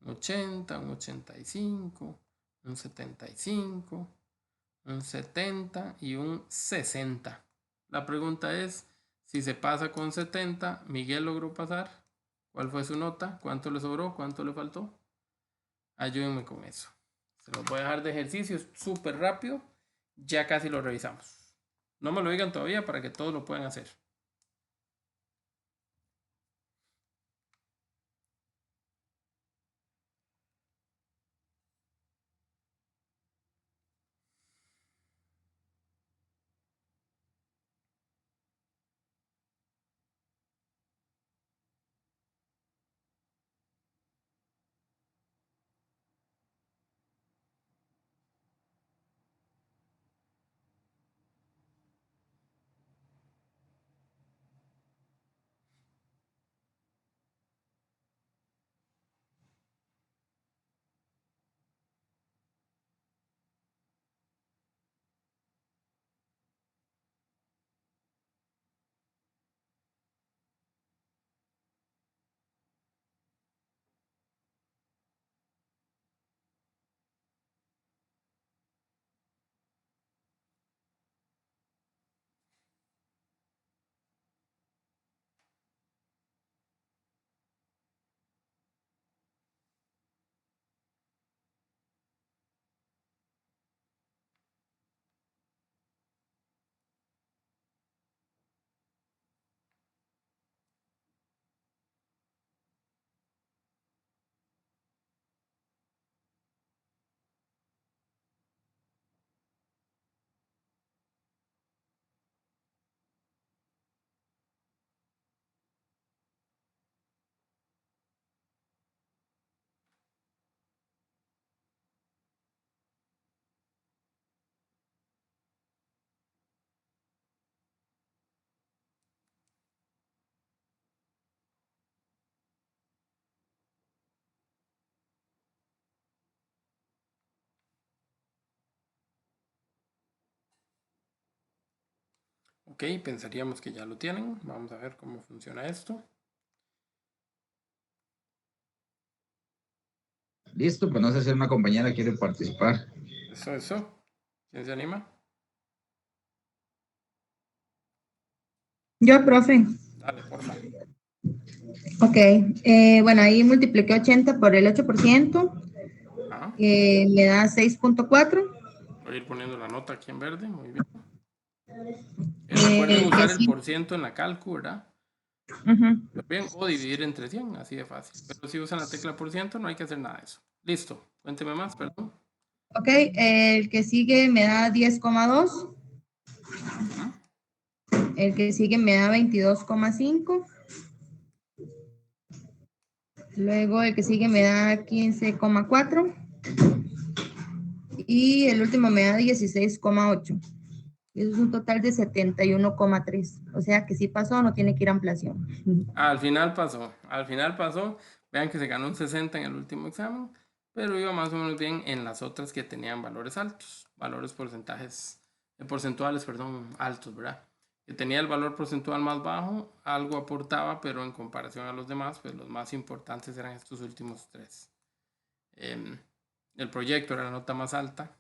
Un 80, un 85, un 75, un 70 y un 60. La pregunta es, si se pasa con 70, Miguel logró pasar. ¿Cuál fue su nota? ¿Cuánto le sobró? ¿Cuánto le faltó? Ayúdenme con eso. Se los voy a dejar de ejercicio súper rápido. Ya casi lo revisamos. No me lo digan todavía para que todos lo puedan hacer. Ok, pensaríamos que ya lo tienen. Vamos a ver cómo funciona esto. Listo, pues no sé si una compañera quiere participar. Eso. ¿Quién se anima? Yo, profe. Dale, porfa. Ok, bueno, ahí multipliqué 80 por el 8%, Ah, me da 6.4. voy a ir poniendo la nota aquí en verde. Muy bien. Recuerden El que usar el sí, porciento en la calcu, ¿verdad? ujú. Bien, o dividir entre 100, así de fácil. Pero si usan la tecla por ciento, no hay que hacer nada de eso. Listo. Cuénteme más, perdón. Ok, el que sigue me da 10,2. Ujú. El que sigue me da 22,5. Luego el que sigue me da 15,4. Y el último me da 16,8. Eso es un total de 71,3. O sea que sí pasó, no tiene que ir a ampliación. Al final pasó. Al final pasó. Vean que se ganó un 60 en el último examen, pero iba más o menos bien en las otras que tenían valores altos, valores porcentuales, perdón, altos, ¿verdad? Que tenía el valor porcentual más bajo, algo aportaba, pero en comparación a los demás, pues los más importantes eran estos últimos tres. El proyecto era la nota más alta,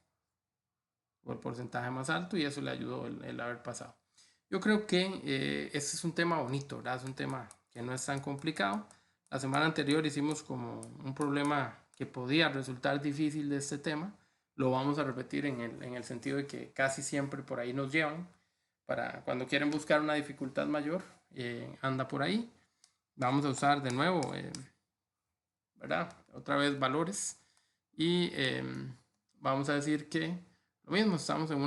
o el porcentaje más alto, y eso le ayudó el haber pasado. Yo creo que este es un tema bonito, ¿verdad? Es un tema que no es tan complicado. La semana anterior hicimos como un problema que podía resultar difícil de este tema. Lo vamos a repetir en el sentido de que casi siempre por ahí nos llevan. Para cuando quieren buscar una dificultad mayor, anda por ahí. Vamos a usar de nuevo, ¿verdad? Otra vez valores. Y vamos a decir que lo mismo, estamos en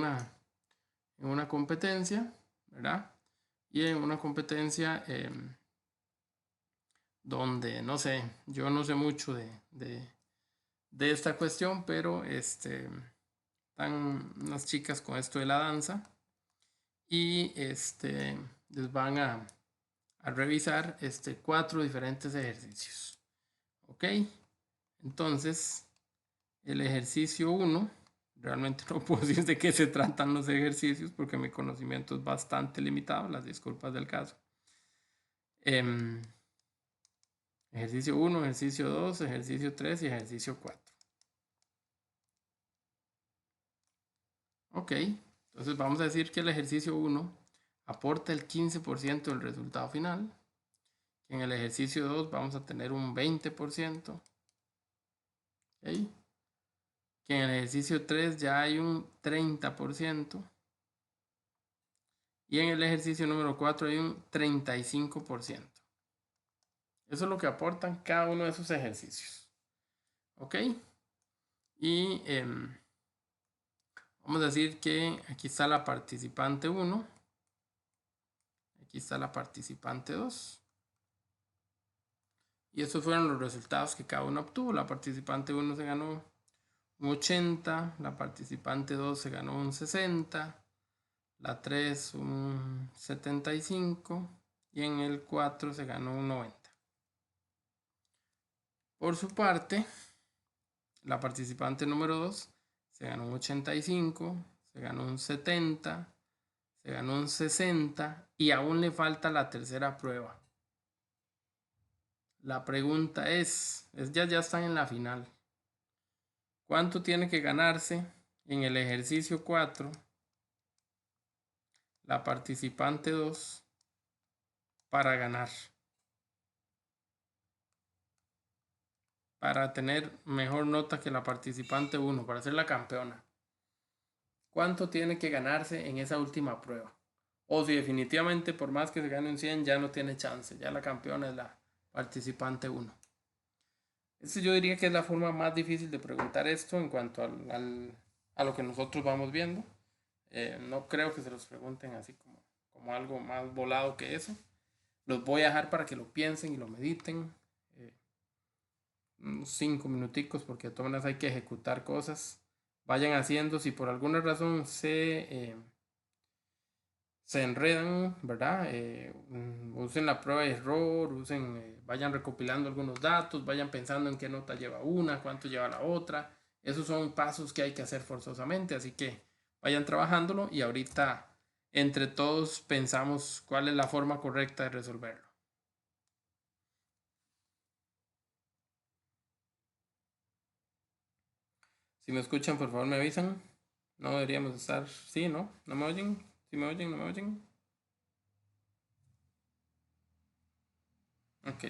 una competencia, ¿verdad? Y en una competencia donde, no sé, yo no sé mucho de esta cuestión, pero están unas chicas con esto de la danza y les van a revisar 4 diferentes ejercicios. ¿Ok? Entonces, el ejercicio 1, realmente no puedo decir de qué se tratan los ejercicios porque mi conocimiento es bastante limitado, las disculpas del caso. Ejercicio 1, ejercicio 2, ejercicio 3 y ejercicio 4. Ok, entonces vamos a decir que el ejercicio 1 aporta el 15% del resultado final. En el ejercicio 2 vamos a tener un 20%. ¿Okay? Que en el ejercicio 3 ya hay un 30%. Y en el ejercicio número 4 hay un 35%. Eso es lo que aportan cada uno de esos ejercicios. ¿Ok? Y vamos a decir que aquí está la participante 1. Aquí está la participante 2. Y estos fueron los resultados que cada uno obtuvo. La participante 1 se ganó un 80, la participante 2 se ganó un 60, la 3 un 75 y en el 4 se ganó un 90. Por su parte, la participante número 2 se ganó un 85, se ganó un 70, se ganó un 60 y aún le falta la tercera prueba. La pregunta es ya están en la final. ¿Cuánto tiene que ganarse en el ejercicio 4 la participante 2 para ganar? Para tener mejor nota que la participante 1, para ser la campeona. ¿Cuánto tiene que ganarse en esa última prueba? O si definitivamente por más que se gane un 100 ya no tiene chance, ya la campeona es la participante 1. Yo diría que es la forma más difícil de preguntar esto en cuanto a lo que nosotros vamos viendo. No creo que se los pregunten así como algo más volado que eso. Los voy a dejar para que lo piensen y lo mediten. Unos 5 minuticos porque de todas maneras hay que ejecutar cosas. Vayan haciendo, si por alguna razón se enredan, ¿verdad? Usen la prueba de error, vayan recopilando algunos datos, vayan pensando en qué nota lleva una, cuánto lleva la otra. Esos son pasos que hay que hacer forzosamente, así que vayan trabajándolo y ahorita entre todos pensamos cuál es la forma correcta de resolverlo. Si me escuchan, por favor me avisan. No deberíamos estar. Sí, ¿no? ¿No me oyen? ¿Sí me oyen? ¿No me oyen? Ok.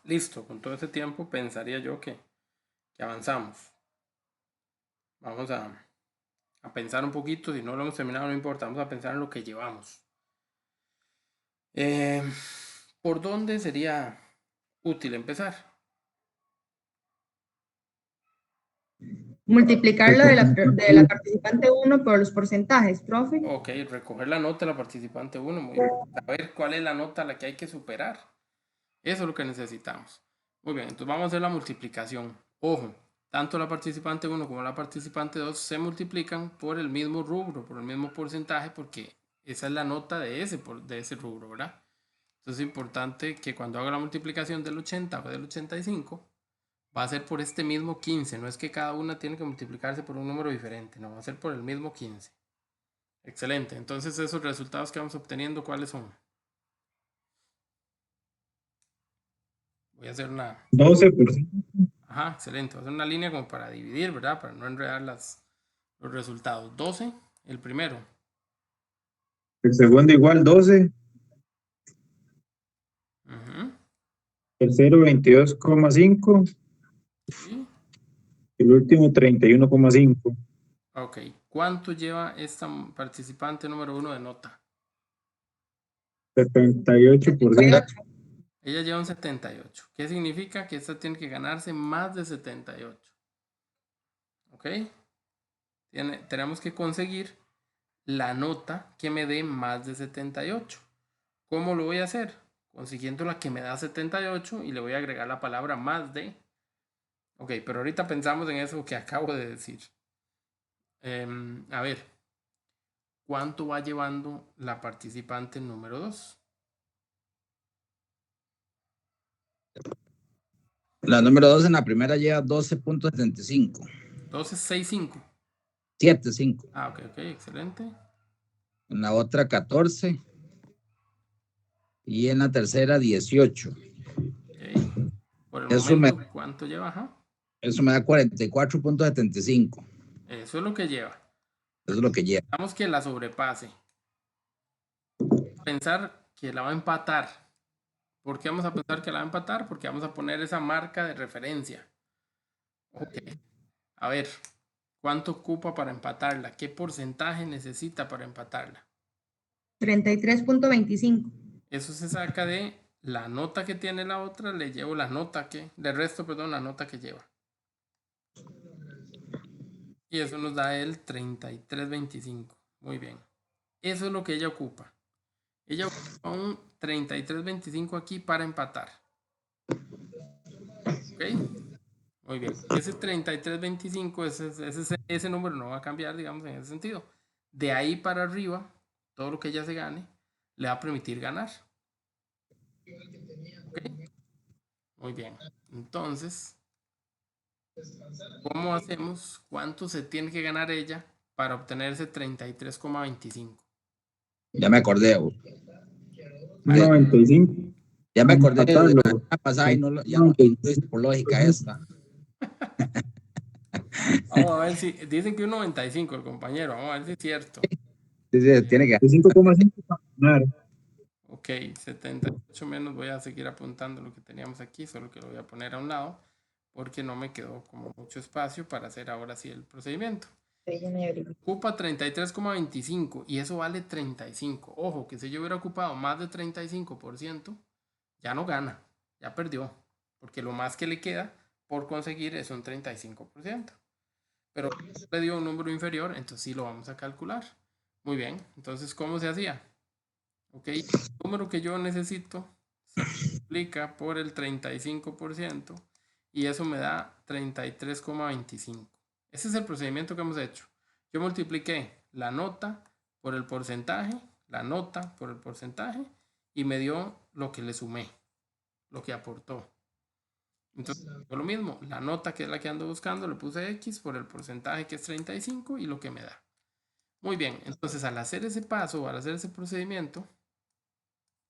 Listo, con todo ese tiempo pensaría yo que avanzamos. Vamos a pensar un poquito, si no lo hemos terminado no importa, vamos a pensar en lo que llevamos. ¿Por dónde sería útil empezar? Multiplicarlo de la participante 1 por los porcentajes, profe. Ok, recoger la nota de la participante 1, muy bien. Saber cuál es la nota a la que hay que superar. Eso es lo que necesitamos. Muy bien, entonces vamos a hacer la multiplicación. Ojo, tanto la participante 1 como la participante 2 se multiplican por el mismo rubro, por el mismo porcentaje, porque esa es la nota de ese rubro, ¿verdad? Entonces es importante que cuando haga la multiplicación del 80 o del 85, va a ser por este mismo 15. No es que cada una tiene que multiplicarse por un número diferente, no, va a ser por el mismo 15. Excelente. Entonces esos resultados que vamos obteniendo, ¿cuáles son? Voy a hacer una... 12%. Ajá, excelente. Voy a hacer una línea como para dividir, ¿verdad? Para no enredar los resultados. 12, el primero. El segundo igual 12. Ujú, Tercero 22,5. sí. El último 31,5. Ok. ¿Cuánto lleva esta participante número 1 de nota? 78%. Ella lleva un 78. ¿Qué significa? Que esta tiene que ganarse más de 78. ¿Ok? Tenemos que conseguir la nota que me dé más de 78. ¿Cómo lo voy a hacer? Consiguiendo la que me da 78 y le voy a agregar la palabra más de. Ok, pero ahorita pensamos en eso que acabo de decir. A ver, ¿cuánto va llevando la participante número 2? La número 2 en la primera lleva 12.75. 12.65. 75. Ah, ok, excelente. En la otra 14. Y en la tercera 18. Okay. Por el Eso momento, ¿cuánto lleva? Ajá. Eso me da 44.75. Eso es lo que lleva. Eso es lo que lleva. Digamos que la sobrepase. Pensar que la va a empatar. ¿Por qué vamos a pensar que la va a empatar? Porque vamos a poner esa marca de referencia. Ok. A ver, ¿cuánto ocupa para empatarla? ¿Qué porcentaje necesita para empatarla? 33.25. Eso se saca de la nota que tiene la otra, le llevo la nota que, le resto, perdón, la nota que lleva. Y eso nos da el 33.25. Muy bien. Eso es lo que ella ocupa. Ella ocupa un 33.25 aquí para empatar. ¿Ok? Muy bien. Ese 33.25, ese número no va a cambiar, digamos, en ese sentido. De ahí para arriba, todo lo que ella se gane, le va a permitir ganar. ¿Ok? Muy bien. Entonces, ¿cómo hacemos? ¿Cuánto se tiene que ganar ella para obtener ese 33.25? Ya me acordé. 95. Ya me acordé de la Empatarlo. semana pasada y ya no lo hice por lógica esta. Vamos a ver si dicen que un 95 el compañero. Vamos a ver si es cierto. Sí, tiene que 5,5 para ganar. Ok, 78 menos. Voy a seguir apuntando lo que teníamos aquí, solo que lo voy a poner a un lado porque no me quedó como mucho espacio para hacer ahora sí el procedimiento. Ocupa 33.25 y eso vale 35. Ojo, que si yo hubiera ocupado más de 35%, ya no gana, ya perdió, porque lo más que le queda por conseguir es un 35%. Pero le dio un número inferior, entonces sí lo vamos a calcular. Muy bien, entonces ¿cómo se hacía? Ok, el número que yo necesito se multiplica por el 35% y eso me da 33.25. Ese es el procedimiento que hemos hecho. Yo multipliqué la nota por el porcentaje, la nota por el porcentaje y me dio lo que le sumé, lo que aportó. Entonces, lo mismo, la nota que es la que ando buscando, le puse X por el porcentaje que es 35 y lo que me da. Muy bien, entonces al hacer ese paso, al hacer ese procedimiento,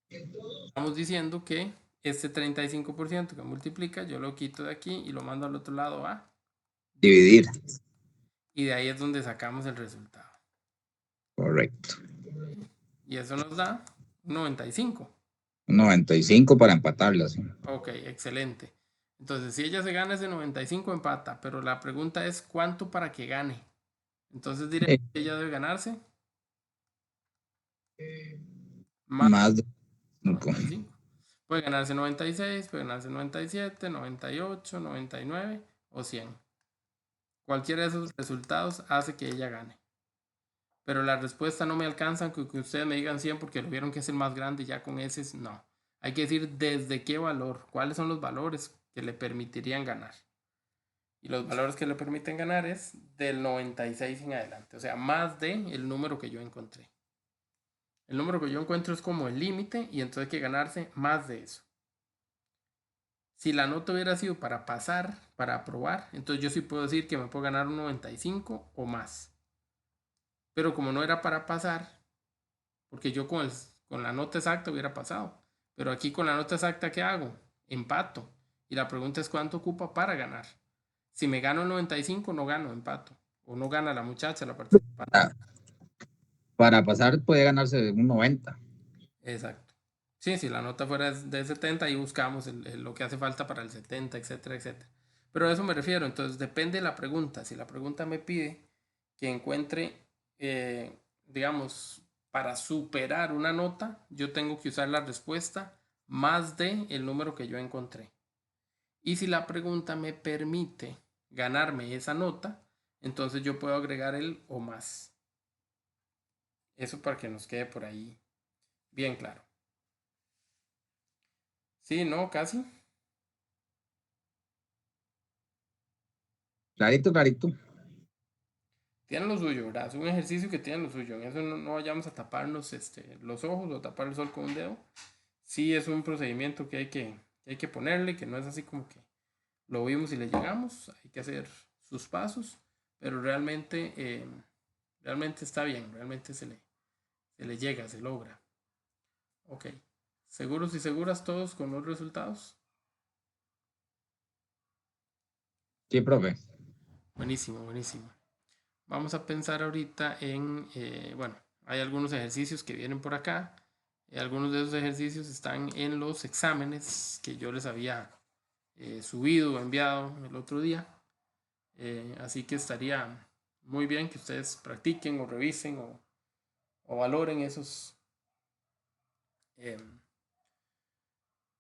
estamos diciendo que este 35% que multiplica, yo lo quito de aquí y lo mando al otro lado a dividir. Y de ahí es donde sacamos el resultado. Correcto. Y eso nos da 95. Un 95 para empatarla, sí. Ok, excelente. Entonces, si ella se gana ese 95, empata, pero la pregunta es ¿cuánto para que gane? Entonces diré Sí, que ella debe ganarse más más de 5. 95. Puede ganarse 96, puede ganarse 97, 98, 99 o 100. Cualquiera de esos resultados hace que ella gane. Pero la respuesta no me alcanza con que ustedes me digan 100 porque lo vieron que es el más grande, ya con ese no. Hay que decir desde qué valor, cuáles son los valores que le permitirían ganar. Y los valores que le permiten ganar es del 96 en adelante, o sea, más de el número que yo encontré. El número que yo encuentro es como el límite y entonces hay que ganarse más de eso. Si la nota hubiera sido para pasar, para aprobar, entonces yo sí puedo decir que me puedo ganar un 95 o más. Pero como no era para pasar, porque yo con la nota exacta hubiera pasado. Pero aquí con la nota exacta, ¿qué hago? Empato. Y la pregunta es cuánto ocupa para ganar. Si me gano el 95, no gano, empato. O no gana la muchacha, la participante. Para pasar puede ganarse un 90. Exacto. Sí, si la nota fuera de 70, ahí buscamos lo que hace falta para el 70, etcétera, etcétera. Pero a eso me refiero. Entonces, depende de la pregunta. Si la pregunta me pide que encuentre, digamos, para superar una nota, yo tengo que usar la respuesta más de el número que yo encontré. Y si la pregunta me permite ganarme esa nota, entonces yo puedo agregar el o más. Eso para que nos quede por ahí bien claro. Sí, no, casi. Clarito, clarito. Tiene lo suyo, ¿verdad? Es un ejercicio que tiene lo suyo. En eso no vayamos a taparnos los ojos o tapar el sol con un dedo. Sí es un procedimiento que hay que ponerle, que no es así como que lo vimos y le llegamos. Hay que hacer sus pasos, pero realmente está bien, realmente se le llega, se logra. Ok. ¿Seguros y seguras todos con los resultados? Sí, profe. Buenísimo, buenísimo. Vamos a pensar ahorita en, bueno, hay algunos ejercicios que vienen por acá. Algunos de esos ejercicios están en los exámenes que yo les había subido o enviado el otro día. Así que estaría muy bien que ustedes practiquen o revisen o valoren eh,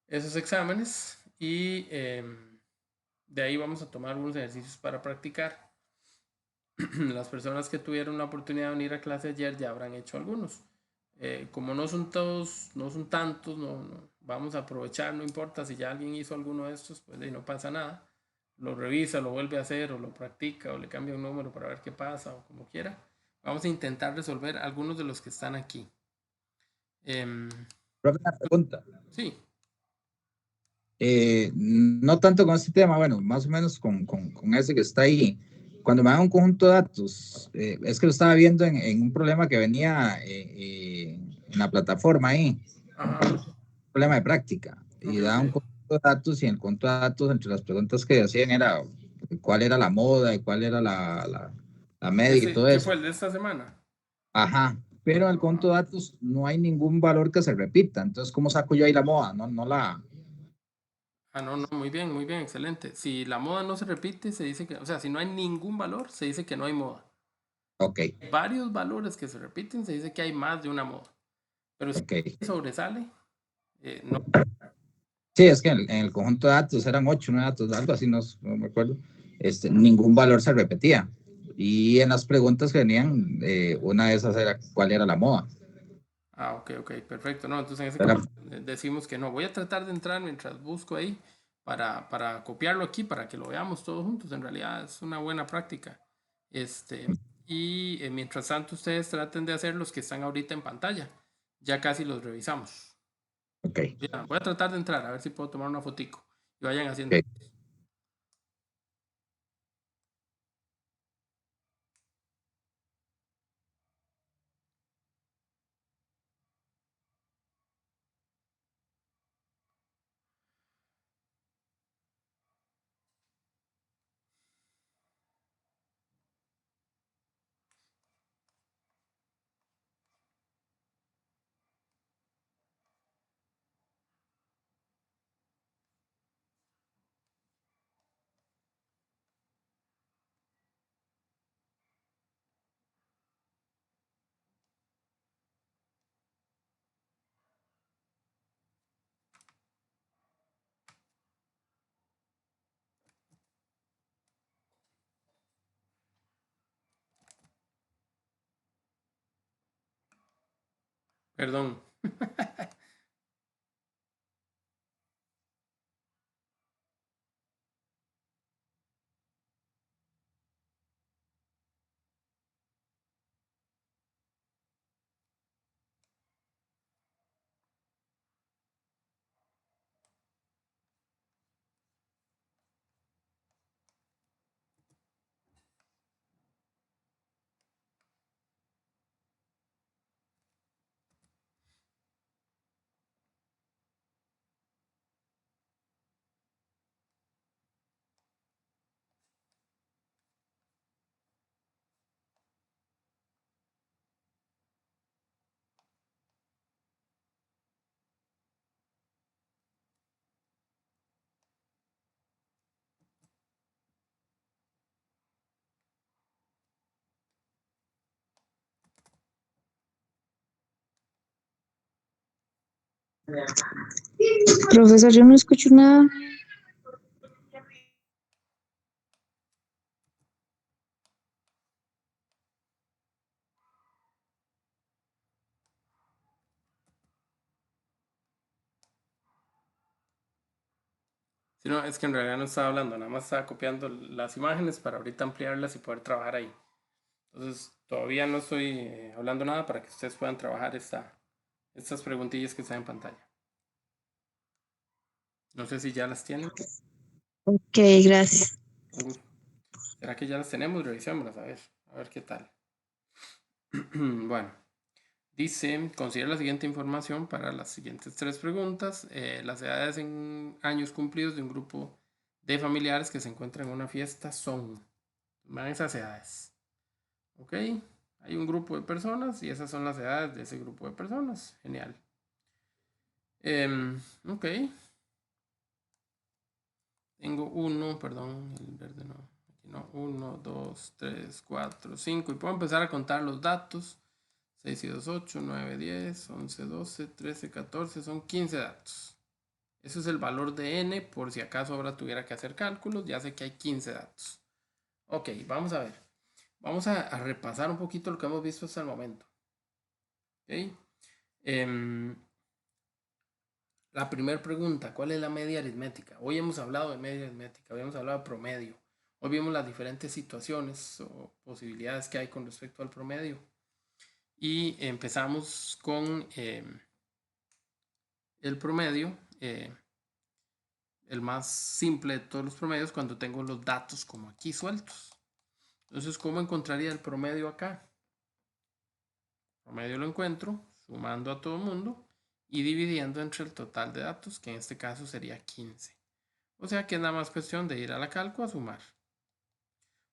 esos exámenes y de ahí vamos a tomar unos ejercicios para practicar. Las personas que tuvieron la oportunidad de venir a clase ayer ya habrán hecho algunos. Como no son todos, no son tantos, vamos a aprovechar, no importa si ya alguien hizo alguno de estos, pues no pasa nada. Lo revisa, lo vuelve a hacer o lo practica o le cambia un número para ver qué pasa o como quiera. Vamos a intentar resolver algunos de los que están aquí. Profe, una pregunta. Sí, No tanto con este tema, bueno, más o menos con ese que está ahí. Cuando me dan un conjunto de datos, es que lo estaba viendo en un problema que venía en la plataforma ahí, ajá, un problema de práctica, y ok, daba un ok. conjunto de datos y en el conjunto de datos, entre las preguntas que hacían era cuál era la moda y cuál era la media y Ese, todo ¿qué eso. fue el de esta semana? Ajá, pero en el conjunto de datos no hay ningún valor que se repita, entonces, ¿cómo saco yo ahí la moda? No la... Ah, no, no, muy bien, excelente. Si la moda no se repite, se dice que, o sea, si no hay ningún valor, se dice que no hay moda. Ok, Varios valores que se repiten, se dice que hay más de una moda. Pero si ok. sobresale, no. Sí, es que en el conjunto de datos eran 8, 9 datos, algo así, no me acuerdo. Ningún valor se repetía. Y en las preguntas que venían, una de esas era cuál era la moda. Ah, ok, ok, perfecto. No, entonces en ese Era, caso decimos que no. Voy a tratar de entrar mientras busco ahí para copiarlo aquí, para que lo veamos todos juntos. En realidad es una buena práctica. Este, y mientras tanto, ustedes traten de hacer los que están ahorita en pantalla. Ya casi los revisamos. ok, Ya, voy a tratar de entrar, a ver si puedo tomar una fotico. Y vayan haciendo. ok. Perdón. Profesor, yo no escucho nada. Si no, es que en realidad no estaba hablando, nada más estaba copiando las imágenes para ahorita ampliarlas y poder trabajar ahí. Entonces, todavía no estoy hablando nada para que ustedes puedan trabajar estas preguntillas que están en pantalla. No sé si ya las tienen. Ok, gracias. Con gusto. ¿Será que ya las tenemos? Revisémoslas, a ver qué tal. Bueno, dice, considera la siguiente información para las siguientes 3 preguntas. Las edades en años cumplidos de un grupo de familiares que se encuentran en una fiesta son. Van esas edades. Ok, hay un grupo de personas y esas son las edades de ese grupo de personas. Genial. Ok. Tengo uno, perdón, el verde no. Aquí no. 1, 2, 3, 4, 5. Y puedo empezar a contar los datos. 6 y 2, 8, 9, 10, 11, 12, 13, 14. Son 15 datos. Eso es el valor de n, por si acaso ahora tuviera que hacer cálculos. Ya sé que hay 15 datos. Ok, vamos a ver. Vamos a repasar un poquito lo que hemos visto hasta el momento. Ok. La primera pregunta, ¿cuál es la media aritmética? Hoy hemos hablado de media aritmética, hoy hemos hablado de promedio. Hoy vimos las diferentes situaciones o posibilidades que hay con respecto al promedio. Y empezamos con el promedio, el más simple de todos los promedios, cuando tengo los datos como aquí sueltos. Entonces, ¿cómo encontraría el promedio acá? El promedio lo encuentro sumando a todo el mundo y dividiendo entre el total de datos, que en este caso sería 15. O sea que es nada más cuestión de ir a la calco a sumar.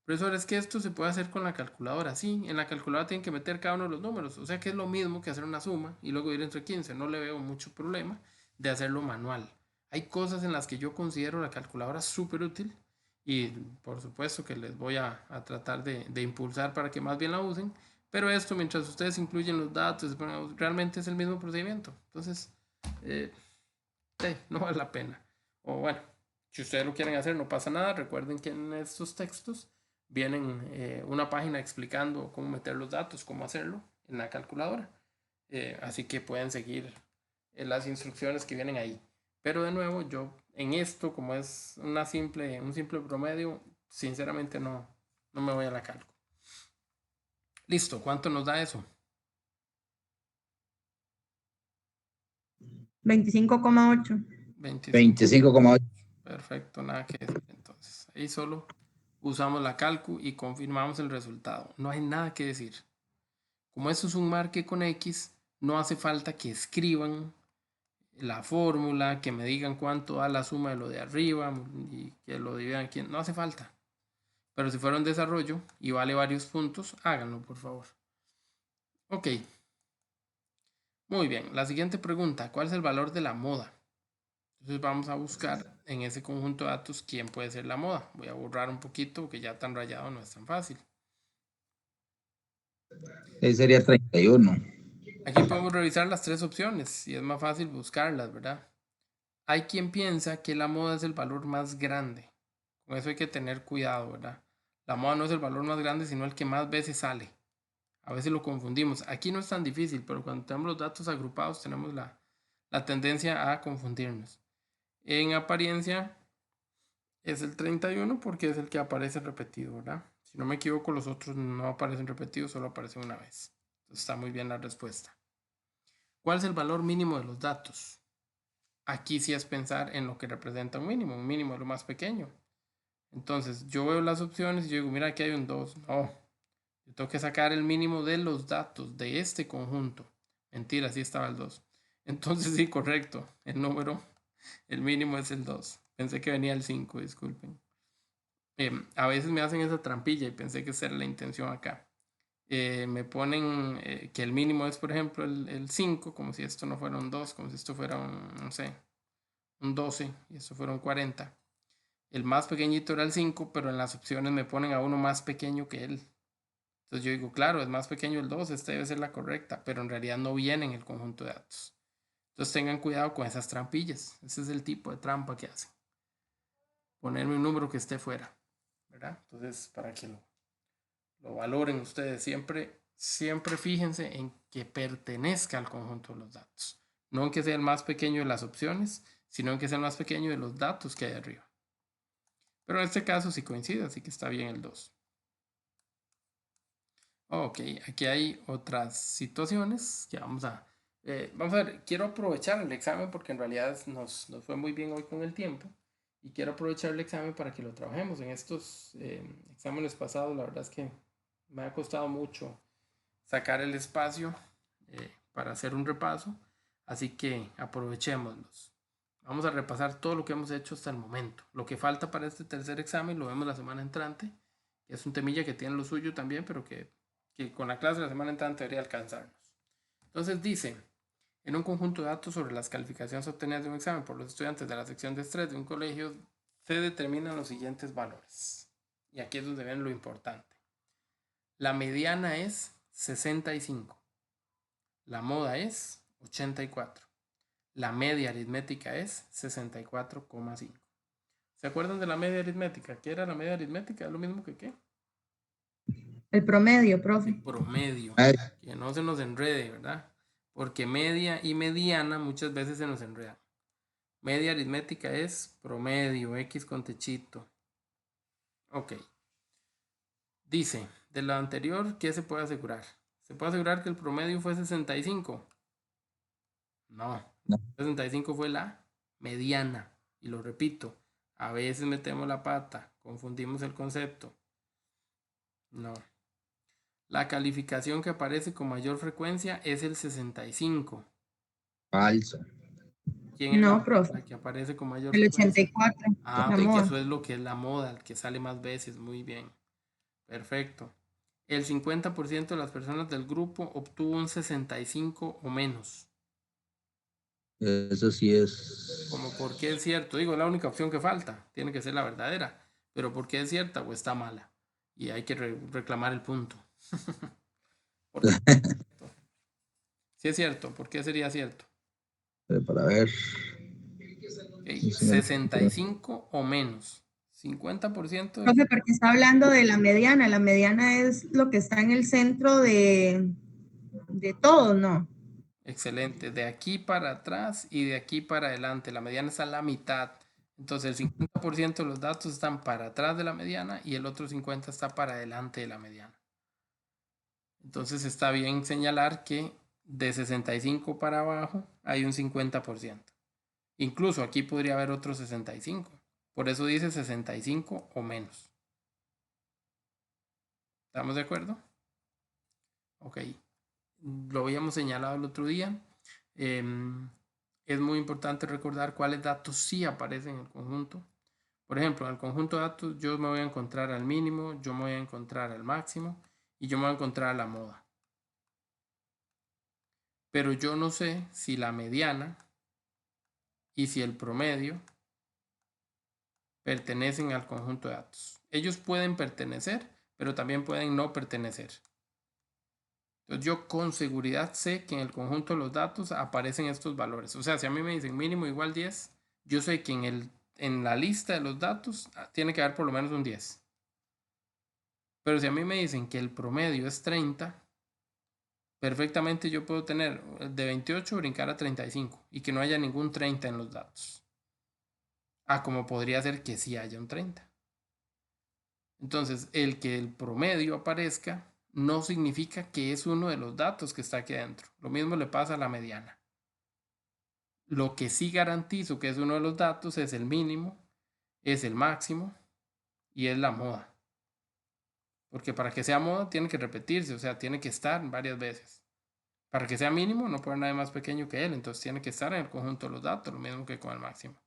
Profesor, es que esto se puede hacer con la calculadora. Sí, en la calculadora tienen que meter cada uno de los números. O sea que es lo mismo que hacer una suma y luego ir entre 15. No le veo mucho problema de hacerlo manual. Hay cosas en las que yo considero la calculadora súper útil y por supuesto que les voy a tratar de impulsar para que más bien la usen. Pero esto, mientras ustedes incluyen los datos, realmente es el mismo procedimiento. Entonces, no vale la pena. O bueno, si ustedes lo quieren hacer, no pasa nada. Recuerden que en estos textos vienen una página explicando cómo meter los datos, cómo hacerlo en la calculadora. Así que pueden seguir las instrucciones que vienen ahí. Pero de nuevo, yo en esto, como es un simple promedio, sinceramente no me voy a la calco. Listo, ¿cuánto nos da eso? 25,8. 25,8. Perfecto, nada que decir. Entonces, ahí solo usamos la calcu y confirmamos el resultado. No hay nada que decir. Como esto es un marque con X, no hace falta que escriban la fórmula, que me digan cuánto da la suma de lo de arriba y que lo dividan aquí. No hace falta. Pero si fuera un desarrollo y vale varios puntos, háganlo, por favor. Ok. Muy bien. La siguiente pregunta, ¿cuál es el valor de la moda? Entonces vamos a buscar en ese conjunto de datos quién puede ser la moda. Voy a borrar un poquito porque ya tan rayado no es tan fácil. Ahí sería 31. Aquí podemos revisar las 3 opciones y es más fácil buscarlas, ¿verdad? Hay quien piensa que la moda es el valor más grande. Con eso hay que tener cuidado, ¿verdad? La moda no es el valor más grande, sino el que más veces sale. A veces lo confundimos. Aquí no es tan difícil, pero cuando tenemos los datos agrupados tenemos la tendencia a confundirnos. En apariencia es el 31 porque es el que aparece repetido, ¿verdad? Si no me equivoco, los otros no aparecen repetidos, solo aparecen una vez. Entonces está muy bien la respuesta. ¿Cuál es el valor mínimo de los datos? Aquí sí es pensar en lo que representa un mínimo. Un mínimo es lo más pequeño. Entonces yo veo las opciones y yo digo, mira, aquí hay un 2. No, yo tengo que sacar el mínimo de los datos de este conjunto. Mentira, sí estaba el 2. Entonces sí, correcto. El mínimo es el 2. Pensé que venía el 5, disculpen. A veces me hacen esa trampilla y pensé que esa era la intención acá. Me ponen que el mínimo es, por ejemplo, el 5, como si esto no fuera un 2, como si esto fuera un, no sé, un 12 y esto fuera un 40. El más pequeñito era el 5, pero en las opciones me ponen a uno más pequeño que él. Entonces yo digo, claro, es más pequeño el 2, esta debe ser la correcta, pero en realidad no viene en el conjunto de datos. Entonces tengan cuidado con esas trampillas. Ese es el tipo de trampa que hacen. Ponerme un número que esté fuera, ¿verdad? Entonces, para que lo valoren ustedes, siempre fíjense en que pertenezca al conjunto de los datos. No en que sea el más pequeño de las opciones, sino en que sea el más pequeño de los datos que hay arriba. Pero en este caso sí coincide, así que está bien el 2. Ok, aquí hay otras situaciones que vamos a ver. Quiero aprovechar el examen porque en realidad nos fue muy bien hoy con el tiempo. Y quiero aprovechar el examen para que lo trabajemos. En estos exámenes pasados, la verdad es que me ha costado mucho sacar el espacio para hacer un repaso. Así que aprovechémoslos. Vamos a repasar todo lo que hemos hecho hasta el momento. Lo que falta para este tercer examen lo vemos la semana entrante. Que es un temilla que tiene lo suyo también, pero que con la clase de la semana entrante debería alcanzarnos. Entonces dice, en un conjunto de datos sobre las calificaciones obtenidas de un examen por los estudiantes de la sección de estrés de un colegio, se determinan los siguientes valores. Y aquí es donde ven lo importante. La mediana es 65. La moda es 84. La media aritmética es 64,5. ¿Se acuerdan de la media aritmética? ¿Qué era la media aritmética? ¿Es lo mismo que qué? El promedio, profe. El promedio. Ay, Que no se nos enrede, ¿verdad? Porque media y mediana muchas veces se nos enredan. Media aritmética es promedio, X con techito. Ok. Dice, de lo anterior, ¿qué se puede asegurar? ¿Se puede asegurar que el promedio fue 65? No. no. 65 fue la mediana. Y lo repito, a veces metemos la pata, confundimos el concepto. No. La calificación que aparece con mayor frecuencia es el 65. Falso. ¿Quién es No, profe. la que aparece con mayor El frecuencia? 84. Ah, La ok, que moda. eso es lo que es la moda, el que sale más veces. Muy bien. Perfecto. El 50% de las personas del grupo obtuvo un 65 o menos. Eso sí es. Como por qué es cierto. Digo, es la única opción que falta. Tiene que ser la verdadera. Pero ¿por qué es cierta o está mala? Y hay que reclamar el punto. ¿Por qué? Sí es cierto. ¿Por qué sería cierto? Para ver. Okay. 65 o menos. 50% de... Profe, porque está hablando de la mediana. La mediana es lo que está en el centro de todo, ¿no? Excelente. De aquí para atrás y de aquí para adelante. La mediana está a la mitad. Entonces el 50% de los datos están para atrás de la mediana y el otro 50% está para adelante de la mediana. Entonces está bien señalar que de 65 para abajo hay un 50%. Incluso aquí podría haber otro 65. Por eso dice 65 o menos. ¿Estamos de acuerdo? Ok. Lo habíamos señalado el otro día. Es muy importante recordar cuáles datos sí aparecen en el conjunto. Por ejemplo, en el conjunto de datos yo me voy a encontrar al mínimo, yo me voy a encontrar al máximo y yo me voy a encontrar a la moda. Pero yo no sé si la mediana y si el promedio pertenecen al conjunto de datos. Ellos pueden pertenecer, pero también pueden no pertenecer. Entonces yo con seguridad sé que en el conjunto de los datos aparecen estos valores. O sea, si a mí me dicen mínimo igual 10, yo sé que en la lista de los datos tiene que haber por lo menos un 10. Pero si a mí me dicen que el promedio es 30, perfectamente yo puedo tener de 28 brincar a 35 y que no haya ningún 30 en los datos. Como podría ser que sí haya un 30. Entonces, el que el promedio aparezca no significa que es uno de los datos que está aquí adentro. Lo mismo le pasa a la mediana. Lo que sí garantizo que es uno de los datos es el mínimo, es el máximo y es la moda. Porque para que sea moda tiene que repetirse, o sea, tiene que estar varias veces. Para que sea mínimo no puede haber nadie más pequeño que él, entonces tiene que estar en el conjunto de los datos, lo mismo que con el máximo.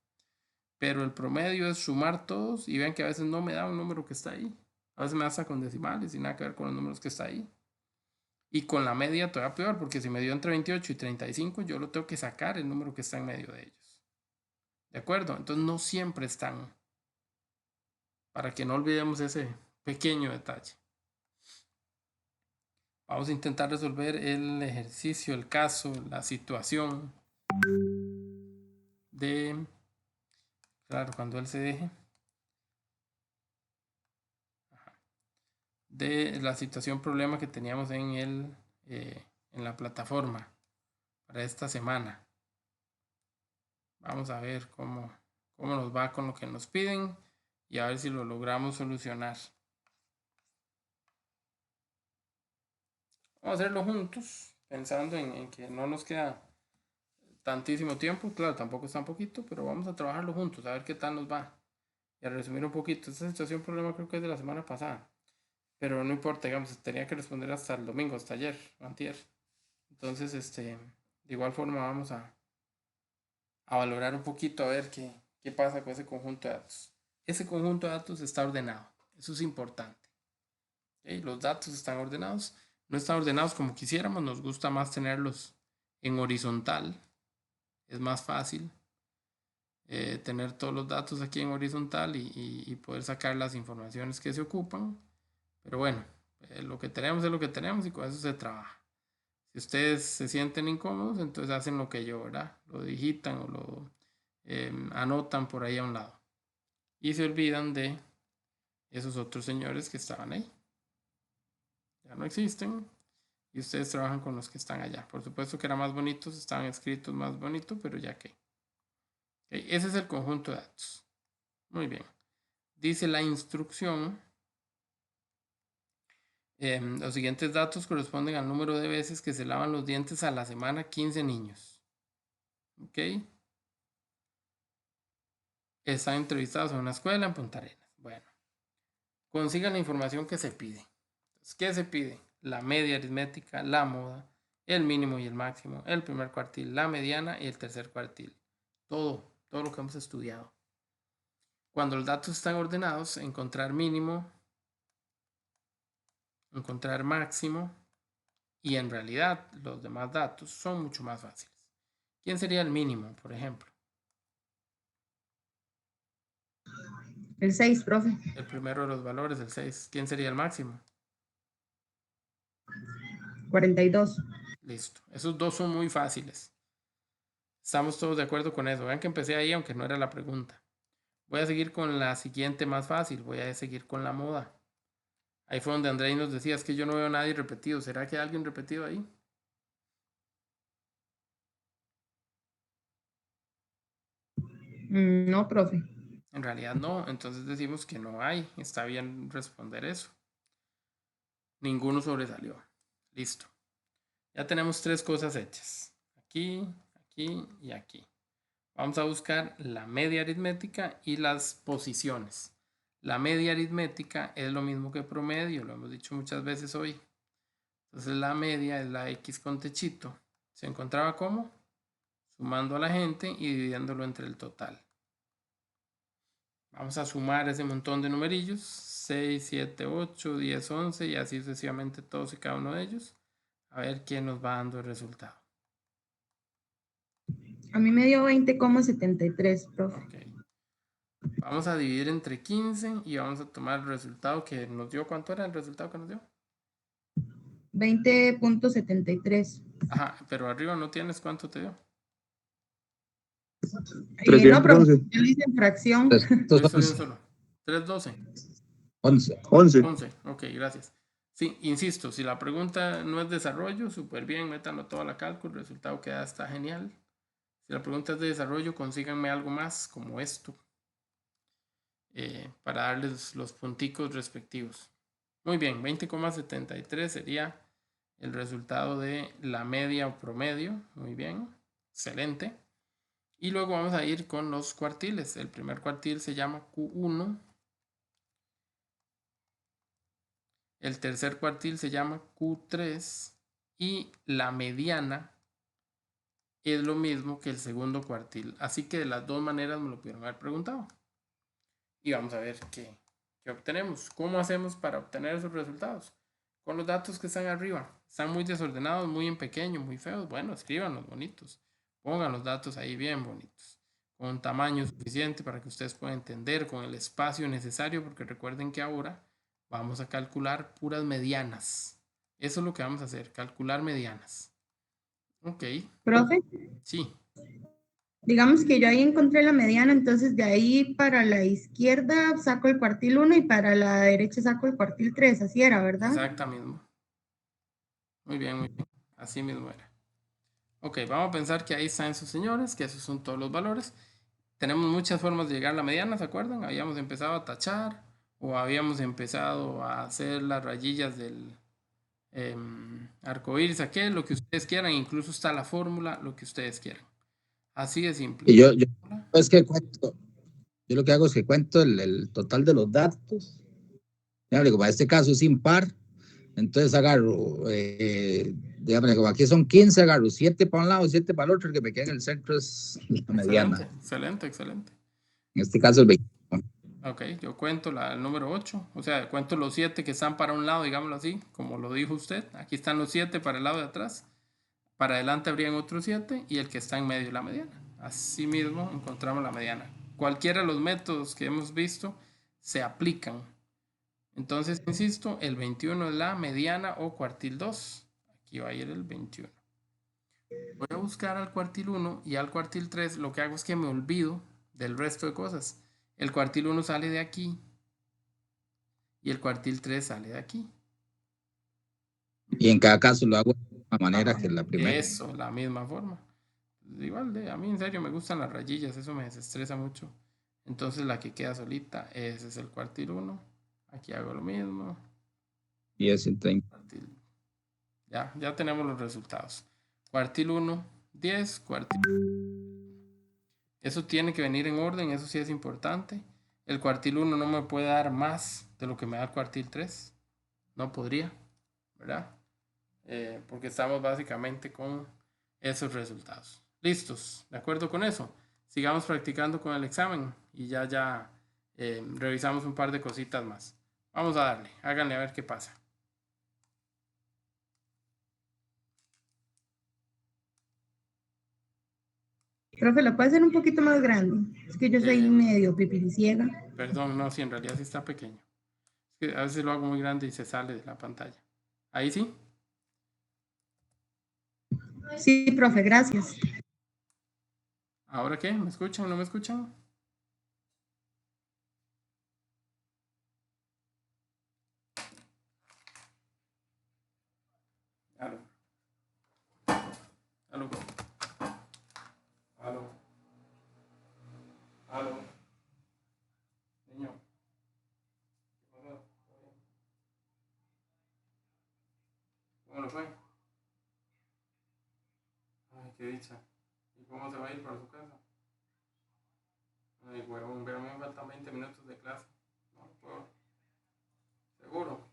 Pero el promedio es sumar todos y vean que a veces no me da un número que está ahí. A veces me da hasta con decimales y nada que ver con los números que está ahí. Y con la media todavía peor, porque si me dio entre 28 y 35, yo lo tengo que sacar el número que está en medio de ellos. ¿De acuerdo? Entonces no siempre están. Para que no olvidemos ese pequeño detalle. Vamos a intentar resolver el ejercicio, el caso, la situación de... Claro, cuando él se deje. De la situación problema que teníamos en la plataforma para esta semana. Vamos a ver cómo nos va con lo que nos piden y a ver si lo logramos solucionar. Vamos a hacerlo juntos, pensando en que no nos queda tantísimo tiempo. Claro, tampoco es tan poquito, pero vamos a trabajarlo juntos, a ver qué tal nos va. Y a resumir un poquito, esta situación problema creo que es de la semana pasada. Pero no importa, digamos, tenía que responder hasta el domingo, hasta ayer, antier. Entonces, de igual forma vamos a valorar un poquito a ver qué pasa con ese conjunto de datos. Ese conjunto de datos está ordenado, eso es importante. ¿Okay? Los datos están ordenados, no están ordenados como quisiéramos, nos gusta más tenerlos en horizontal, es más fácil tener todos los datos aquí en horizontal y poder sacar las informaciones que se ocupan. Pero bueno, lo que tenemos es lo que tenemos y con eso se trabaja. Si ustedes se sienten incómodos, entonces hacen lo que yo, ¿verdad? Lo digitan o lo anotan por ahí a un lado. Y se olvidan de esos otros señores que estaban ahí. Ya no existen. Y ustedes trabajan con los que están allá. Por supuesto que eran más bonitos, estaban escritos más bonito, pero ya que. Okay, ese es el conjunto de datos. Muy bien. Dice la instrucción. Los siguientes datos corresponden al número de veces que se lavan los dientes a la semana 15 niños. ¿Ok? Están entrevistados en una escuela en Punta Arenas. Bueno, consigan la información que se pide. Entonces, ¿qué se pide? La media aritmética, la moda, el mínimo y el máximo, el primer cuartil, la mediana y el tercer cuartil. Todo lo que hemos estudiado. Cuando los datos están ordenados, encontrar mínimo, encontrar máximo y en realidad los demás datos son mucho más fáciles. ¿Quién sería el mínimo, por ejemplo? El 6, profe. El primero de los valores, el 6. ¿Quién sería el máximo? 42. Listo. Esos dos son muy fáciles. Estamos todos de acuerdo con eso. Vean que empecé ahí aunque no era la pregunta. Voy a seguir con la siguiente más fácil. Voy a seguir con la moda. Ahí fue donde Andrei nos decía, es que yo no veo a nadie repetido. ¿Será que hay alguien repetido ahí? No, profe. En realidad no. Entonces decimos que no hay. Está bien responder eso. Ninguno sobresalió. Listo. Ya tenemos 3 cosas hechas. Aquí, aquí y aquí. Vamos a buscar la media aritmética y las posiciones. La media aritmética es lo mismo que promedio, lo hemos dicho muchas veces hoy. Entonces la media es la X con techito. ¿Se encontraba cómo? Sumando a la gente y dividiéndolo entre el total. Vamos a sumar ese montón de numerillos. 6, 7, 8, 10, 11 y así sucesivamente todos y cada uno de ellos. A ver quién nos va dando el resultado. A mí me dio 20,73, profe. Okay. Vamos a dividir entre 15 y vamos a tomar el resultado que nos dio. ¿Cuánto era el resultado que nos dio? 20,73. Ajá, pero arriba no tienes cuánto te dio. No, profe, yo lo hice en fracción. Yo hice un solo. 312. 11. 11. Ok, gracias. Sí, insisto, si la pregunta no es desarrollo, súper bien, métanlo todo a la cálculo, el resultado que da está genial. Si la pregunta es de desarrollo, consíganme algo más como esto para darles los punticos respectivos. Muy bien, 20,73 sería el resultado de la media o promedio. Muy bien, excelente. Y luego vamos a ir con los cuartiles. El primer cuartil se llama Q1. El tercer cuartil se llama Q3 y la mediana es lo mismo que el segundo cuartil. Así que de las dos maneras me lo pudieron haber preguntado. Y vamos a ver qué obtenemos. ¿Cómo hacemos para obtener esos resultados? Con los datos que están arriba. Están muy desordenados, muy en pequeño, muy feos. Bueno, escríbanlos bonitos. Pongan los datos ahí bien bonitos. Con tamaño suficiente para que ustedes puedan entender, con el espacio necesario, porque recuerden que ahora vamos a calcular puras medianas. Eso es lo que vamos a hacer, calcular medianas. Ok, Profe, sí, digamos que yo ahí encontré la mediana, entonces de ahí para la izquierda saco el cuartil 1 y para la derecha saco el cuartil 3, así era, ¿verdad? exacta mismo. Muy bien, muy bien. Así mismo era. Ok, vamos a pensar que ahí están esos señores, que esos son todos los valores. Tenemos muchas formas de llegar a la mediana, ¿se acuerdan? Habíamos empezado a tachar o habíamos empezado a hacer las rayillas del arco iris, aquel, lo que ustedes quieran. Incluso está la fórmula, lo que ustedes quieran. Así de simple. Y yo es que cuento, yo lo que hago es que cuento el total de los datos. Digamos, como en este caso es impar, entonces agarro, digamos, como aquí son 15, agarro 7 para un lado, 7 para el otro, el que me queda en el centro es la mediana. Excelente, excelente, excelente. En este caso el 20. Ok, yo cuento el número 8, o sea, cuento los 7 que están para un lado, digámoslo así, como lo dijo usted. Aquí están los 7 para el lado de atrás. Para adelante habrían otros 7 y el que está en medio la mediana. Así mismo encontramos la mediana. Cualquiera de los métodos que hemos visto se aplican. Entonces, insisto, el 21 es la mediana o cuartil 2. Aquí va a ir el 21. Voy a buscar al cuartil 1 y al cuartil 3. Lo que hago es que me olvido del resto de cosas. El cuartil 1 sale de aquí y el cuartil 3 sale de aquí. Y en cada caso lo hago de la misma manera que la primera. Eso, la misma forma. Igual, a mí en serio me gustan las rayillas, eso me desestresa mucho. Entonces la que queda solita, ese es el cuartil 1. Aquí hago lo mismo. Y es en 30. Ya tenemos los resultados. Cuartil 1, 10, cuartil. Eso tiene que venir en orden, eso sí es importante. El cuartil 1 no me puede dar más de lo que me da el cuartil 3. No podría, ¿verdad? Porque estamos básicamente con esos resultados. ¿Listos? ¿De acuerdo con eso? Sigamos practicando con el examen y ya revisamos un par de cositas más. Vamos a darle, háganle a ver qué pasa. Profe, ¿lo puede hacer un poquito más grande? Es que yo soy medio pipiriciega. Perdón, no, si en realidad sí está pequeño. Es que a veces lo hago muy grande y se sale de la pantalla. ¿Ahí sí? Sí, profe, gracias. ¿Ahora qué? ¿Me escuchan o no me escuchan? Aló. Aló. Aló. Aló. Niño. ¿Cómo lo fue? Ay, qué dicha. ¿Y cómo se va a ir para su casa? Ay, huevón, pero me faltan 20 minutos de clase. No puedo. ¿Seguro?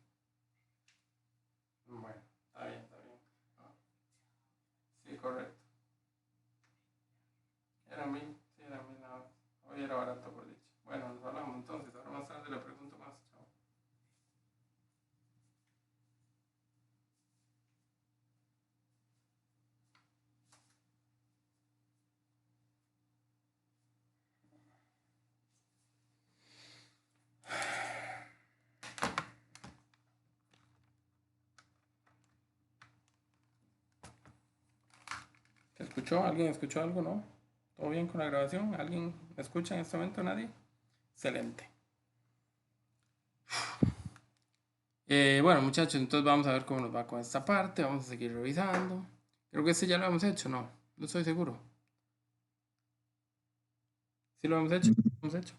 Bueno, está bien, está bien. Sí, correcto. Eran 1000, sí, eran 1000 nada más. Hoy era barato, por dicho. Bueno, nos hablamos entonces. Ahora más tarde le pregunto más. Chao. ¿Se escuchó? ¿Alguien escuchó algo? ¿No? ¿Todo bien con la grabación? ¿Alguien me escucha en este momento? ¿Nadie? Excelente. Bueno, muchachos, entonces vamos a ver cómo nos va con esta parte. Vamos a seguir revisando. Creo que este ya lo hemos hecho, ¿no? No estoy seguro. ¿Sí lo hemos hecho? ¿Lo hemos hecho?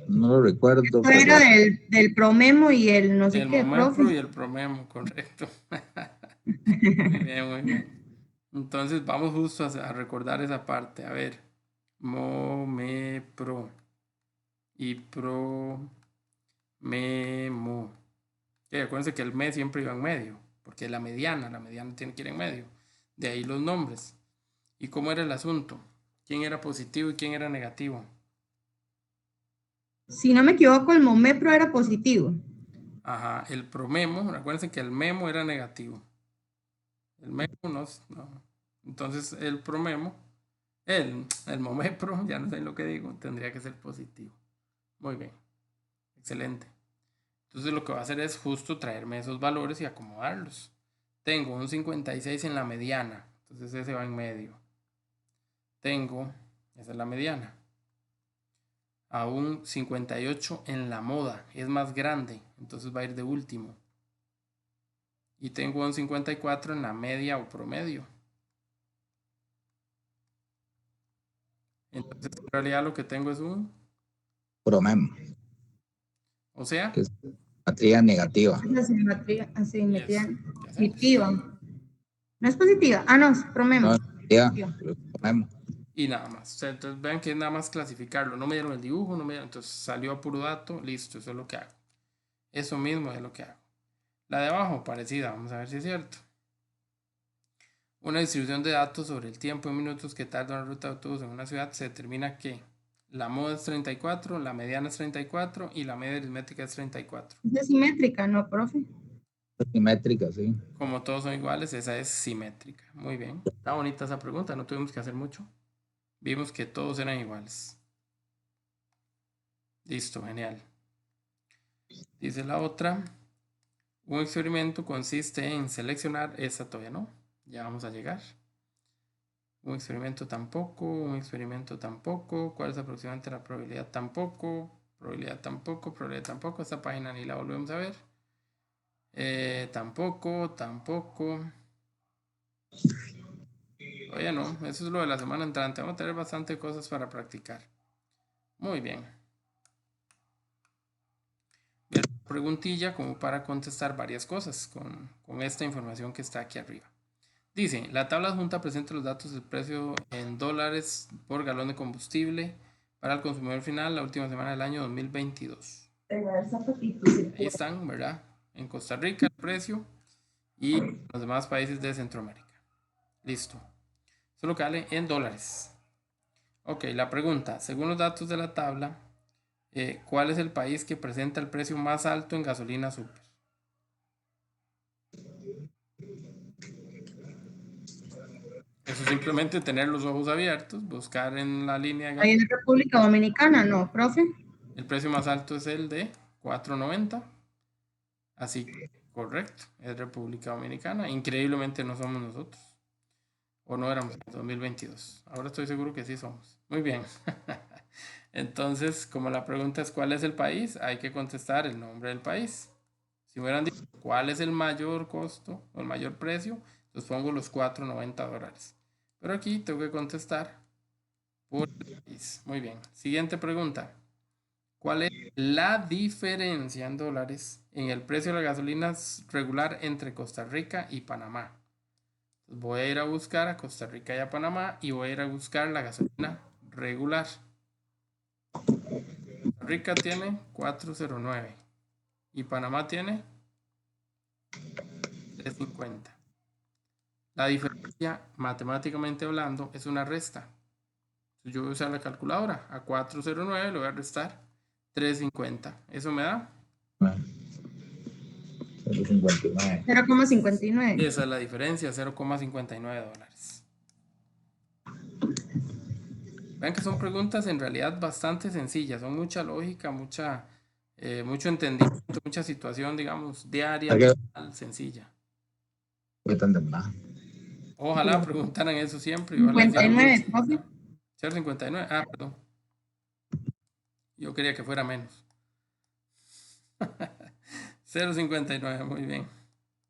No lo recuerdo, Esto pero era del promemo y el no sé El qué, momepro profe. y el promemo, correcto. Muy bien, muy bien. Entonces vamos justo a recordar esa parte. A ver, momepro y promemo. Acuérdense que el me siempre iba en medio, porque la mediana tiene que ir en medio. De ahí los nombres. ¿Y cómo era el asunto? ¿Quién era positivo y quién era negativo? Si no me equivoco, el momepro era positivo. Ajá, el promemo, acuérdense que el memo era negativo. El memo no. Entonces el promemo, el momepro, ya no sé lo que digo, tendría que ser positivo. Muy bien, excelente. Entonces lo que va a hacer es justo traerme esos valores y acomodarlos. Tengo un 56 en la mediana, entonces ese va en medio. Esa es la mediana. A un 58 en la moda, es más grande, entonces va a ir de último. Y tengo un 54 en la media o promedio. Entonces en realidad lo que tengo es un, promemo, o sea, que es simetría negativa. Es asimetría ¿qué hacemos? positiva. ¿No es positiva? Ah, no, es promemo. No, ya, pero es promemo. Y nada más. O sea, entonces vean que es nada más clasificarlo. No me dieron el dibujo, no me dieron, entonces salió a puro dato, listo, eso es lo que hago. Eso mismo es lo que hago. La de abajo, parecida, vamos a ver si es cierto. Una distribución de datos sobre el tiempo en minutos que tarda una ruta de autobús en una ciudad se determina que la moda es 34, la mediana es 34 y la media aritmética es 34. Es simétrica, ¿no, profe? Es simétrica, sí. Como todos son iguales, esa es simétrica. Muy bien. Está bonita esa pregunta, no tuvimos que hacer mucho. Vimos que todos eran iguales. Listo, genial. Dice la otra. Un experimento consiste en seleccionar, esta todavía no, ya vamos a llegar. Un experimento tampoco, ¿cuál es aproximadamente la probabilidad? Tampoco, probabilidad tampoco, esta página ni la volvemos a ver. Tampoco. Todavía no, eso es lo de la semana entrante, vamos a tener bastante cosas para practicar. Muy bien. Preguntilla como para contestar varias cosas con esta información que está aquí arriba. Dice, la tabla adjunta presenta los datos del precio en dólares por galón de combustible para el consumidor final la última semana del año 2022. Ahí están, ¿verdad? En Costa Rica el precio y en los demás países de Centroamérica. Listo. Eso es lo que vale en dólares. Ok, la pregunta, según los datos de la tabla, ¿cuál es el país que presenta el precio más alto en gasolina super? Eso simplemente tener los ojos abiertos, buscar en la línea de Ahí en República Dominicana, ¿no, profe? el precio más alto es el de 4.90. Así que, correcto, es República Dominicana. Increíblemente no somos nosotros. O no éramos en 2022. Ahora estoy seguro que sí somos. Muy bien. Entonces, como la pregunta es ¿cuál es el país? Hay que contestar el nombre del país. Si me hubieran dicho cuál es el mayor costo o el mayor precio, pues pongo los $4.90. Pero aquí tengo que contestar por el país. Muy bien. Siguiente pregunta. ¿Cuál es la diferencia en dólares en el precio de la gasolina regular entre Costa Rica y Panamá? Entonces voy a ir a buscar a Costa Rica y a Panamá y voy a ir a buscar la gasolina regular. Costa Rica tiene 4.09 y Panamá tiene 3.50. La diferencia, matemáticamente hablando, es una resta. Entonces yo voy a usar la calculadora. A 4.09 le voy a restar 3.50. ¿Eso me da? 0.59. 0,59. Esa es la diferencia, $0.59. Vean que son preguntas en realidad bastante sencillas, son mucha lógica, mucho entendimiento, mucha situación, digamos, diaria, sencilla. Fue tan demorada. Ojalá preguntaran eso siempre. 59, profe. 0.59. Ah, perdón. Yo quería que fuera menos. 0.59, muy bien.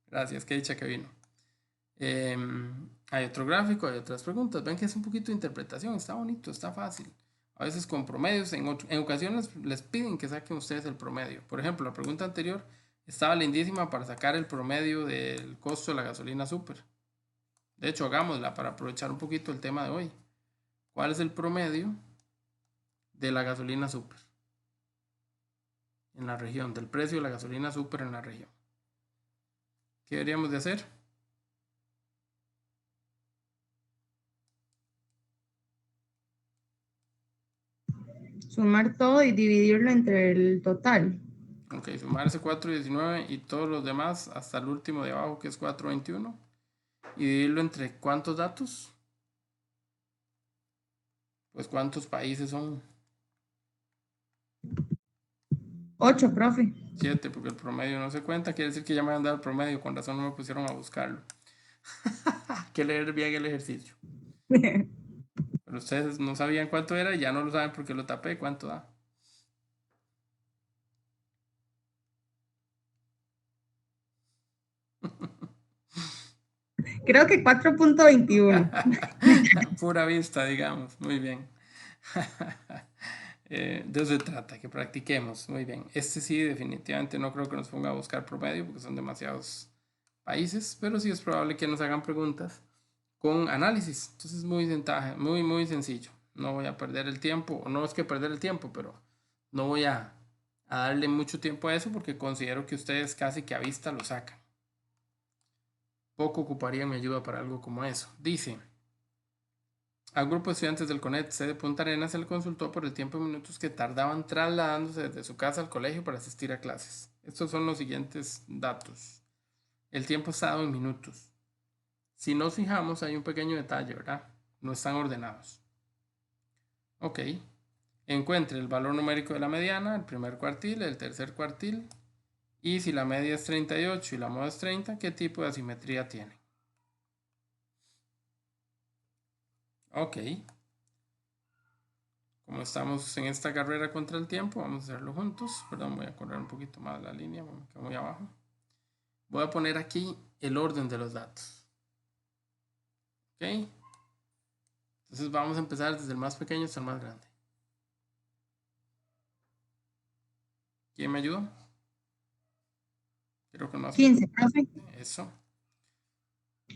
Gracias, qué dicha que vino. Hay otro gráfico, hay otras preguntas. Ven que es un poquito de interpretación, está bonito, está fácil. A veces con promedios, en ocasiones les piden que saquen ustedes el promedio. Por ejemplo, la pregunta anterior estaba lindísima para sacar el promedio del costo de la gasolina super. De hecho, hagámosla para aprovechar un poquito el tema de hoy. ¿Cuál es el promedio de la gasolina super en la región? Del precio de la gasolina super en la región. ¿Qué deberíamos de hacer? Sumar todo y dividirlo entre el total. Ok, sumar ese 4.19 y todos los demás hasta el último de abajo que es 4.21 y dividirlo entre ¿cuántos datos? Pues ¿cuántos países son? 8, profe. 7, porque el promedio no se cuenta, quiere decir que ya me han dado el promedio, con razón no me pusieron a buscarlo. Hay que leer bien el ejercicio. Pero ustedes no sabían cuánto era y ya no lo saben porque lo tapé, ¿cuánto da? Creo que 4.21. Pura vista, digamos. Muy bien. De eso se trata, que practiquemos. Muy bien. Este sí, definitivamente no creo que nos ponga a buscar promedio porque son demasiados países, pero sí es probable que nos hagan preguntas con análisis. Entonces es muy sencillo. No voy a perder el tiempo, o no es que perder el tiempo, pero no voy a darle mucho tiempo a eso porque considero que ustedes casi que a vista lo sacan. Poco ocuparía mi ayuda para algo como eso. Dice, al grupo de estudiantes del CONET C de Punta Arenas se le consultó por el tiempo en minutos que tardaban trasladándose desde su casa al colegio para asistir a clases. Estos son los siguientes datos. El tiempo está dado en minutos. Si nos fijamos, hay un pequeño detalle, ¿verdad? No están ordenados. Ok. Encuentre el valor numérico de la mediana, el primer cuartil, el tercer cuartil. Y si la media es 38 y la moda es 30, ¿qué tipo de asimetría tiene? Ok. Como estamos en esta carrera contra el tiempo, vamos a hacerlo juntos. Perdón, voy a correr un poquito más la línea, me quedo muy abajo. Voy a poner aquí el orden de los datos. Ok. Entonces vamos a empezar desde el más pequeño hasta el más grande. ¿Quién me ayuda? Creo que más 15, profe. Eso.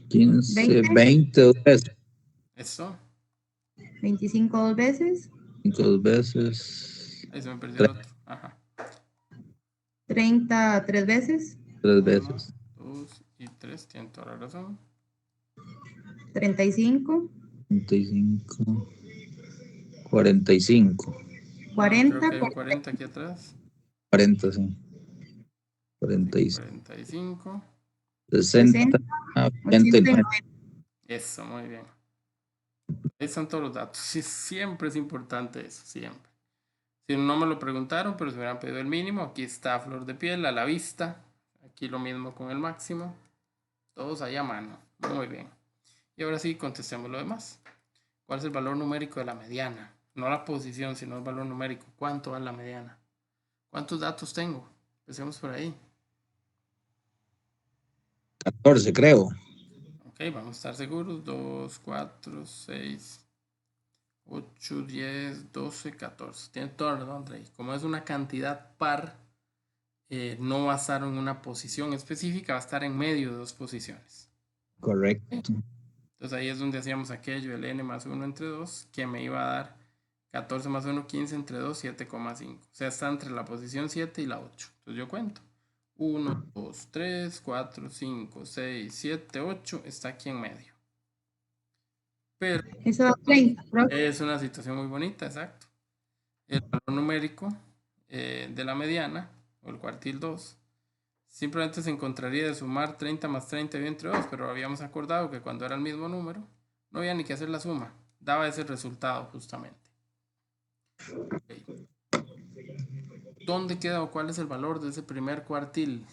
15, 20 dos veces. Eso. 25 2 veces. 2 veces. Ahí se me perdió el otro. Ajá. 30 3 veces. 3 veces. 1, 2 y 3. Tienen toda la razón. 35. 35. 45. 40. Creo que hay un 40 aquí atrás. 40, sí. 45. 45. 60. 89. Eso, muy bien. Ahí están todos los datos. Sí, siempre es importante eso, siempre. Si no me lo preguntaron, pero si me hubieran pedido el mínimo, aquí está a flor de piel, a la vista. Aquí lo mismo con el máximo. Todos ahí a mano. Muy bien. Y ahora sí, contestemos lo demás. ¿Cuál es el valor numérico de la mediana? No la posición, sino el valor numérico. ¿Cuánto va la mediana? ¿Cuántos datos tengo? Empecemos por ahí. 14, creo. Ok, vamos a estar seguros. 2, 4, 6, 8, 10, 12, 14. Tiene toda la razón, Andrei. Como es una cantidad par, no va a estar en una posición específica, va a estar en medio de dos posiciones. Correcto. Entonces ahí es donde hacíamos aquello, el n más 1 entre 2, que me iba a dar 14 más 1, 15 entre 2, 7,5. O sea, está entre la posición 7 y la 8. Entonces yo cuento. 1, 2, 3, 4, 5, 6, 7, 8. Está aquí en medio. Pero Eso da 30, profe. es una situación muy bonita, exacto. El valor numérico de la mediana, o el cuartil 2, simplemente se encontraría de sumar 30 más 30 y entre 2, pero habíamos acordado que cuando era el mismo número, no había ni que hacer la suma, daba ese resultado justamente. Okay. ¿Dónde queda o cuál es el valor de ese primer cuartil?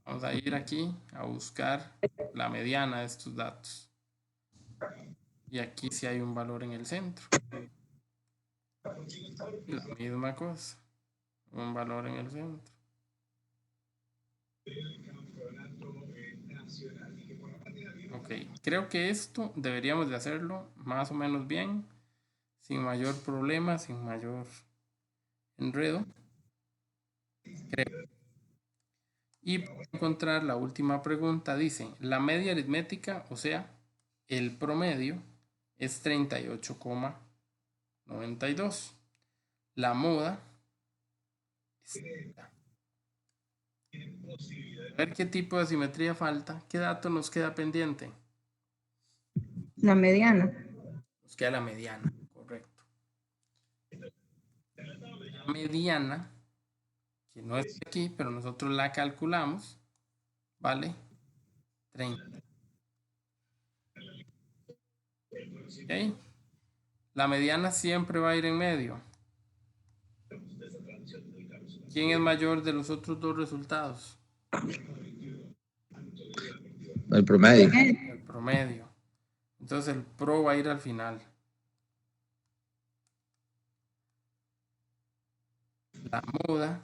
Vamos a ir aquí a buscar la mediana de estos datos. Y aquí sí hay un valor en el centro. Y la misma cosa, un valor en el centro. Ok, creo que esto deberíamos de hacerlo más o menos bien, sin mayor problema, sin mayor enredo. Creo. Y para encontrar la última pregunta, dice, la media aritmética, o sea, el promedio, es 38,92. La moda es 30. A ver qué tipo de asimetría falta. ¿Qué dato nos queda pendiente? La mediana. Nos queda la mediana, correcto. La mediana, que no es aquí, pero nosotros la calculamos, vale 30. ¿Ok? La mediana siempre va a ir en medio. ¿Quién es mayor de los otros dos resultados? El promedio. El promedio. Entonces el pro va a ir al final. La moda,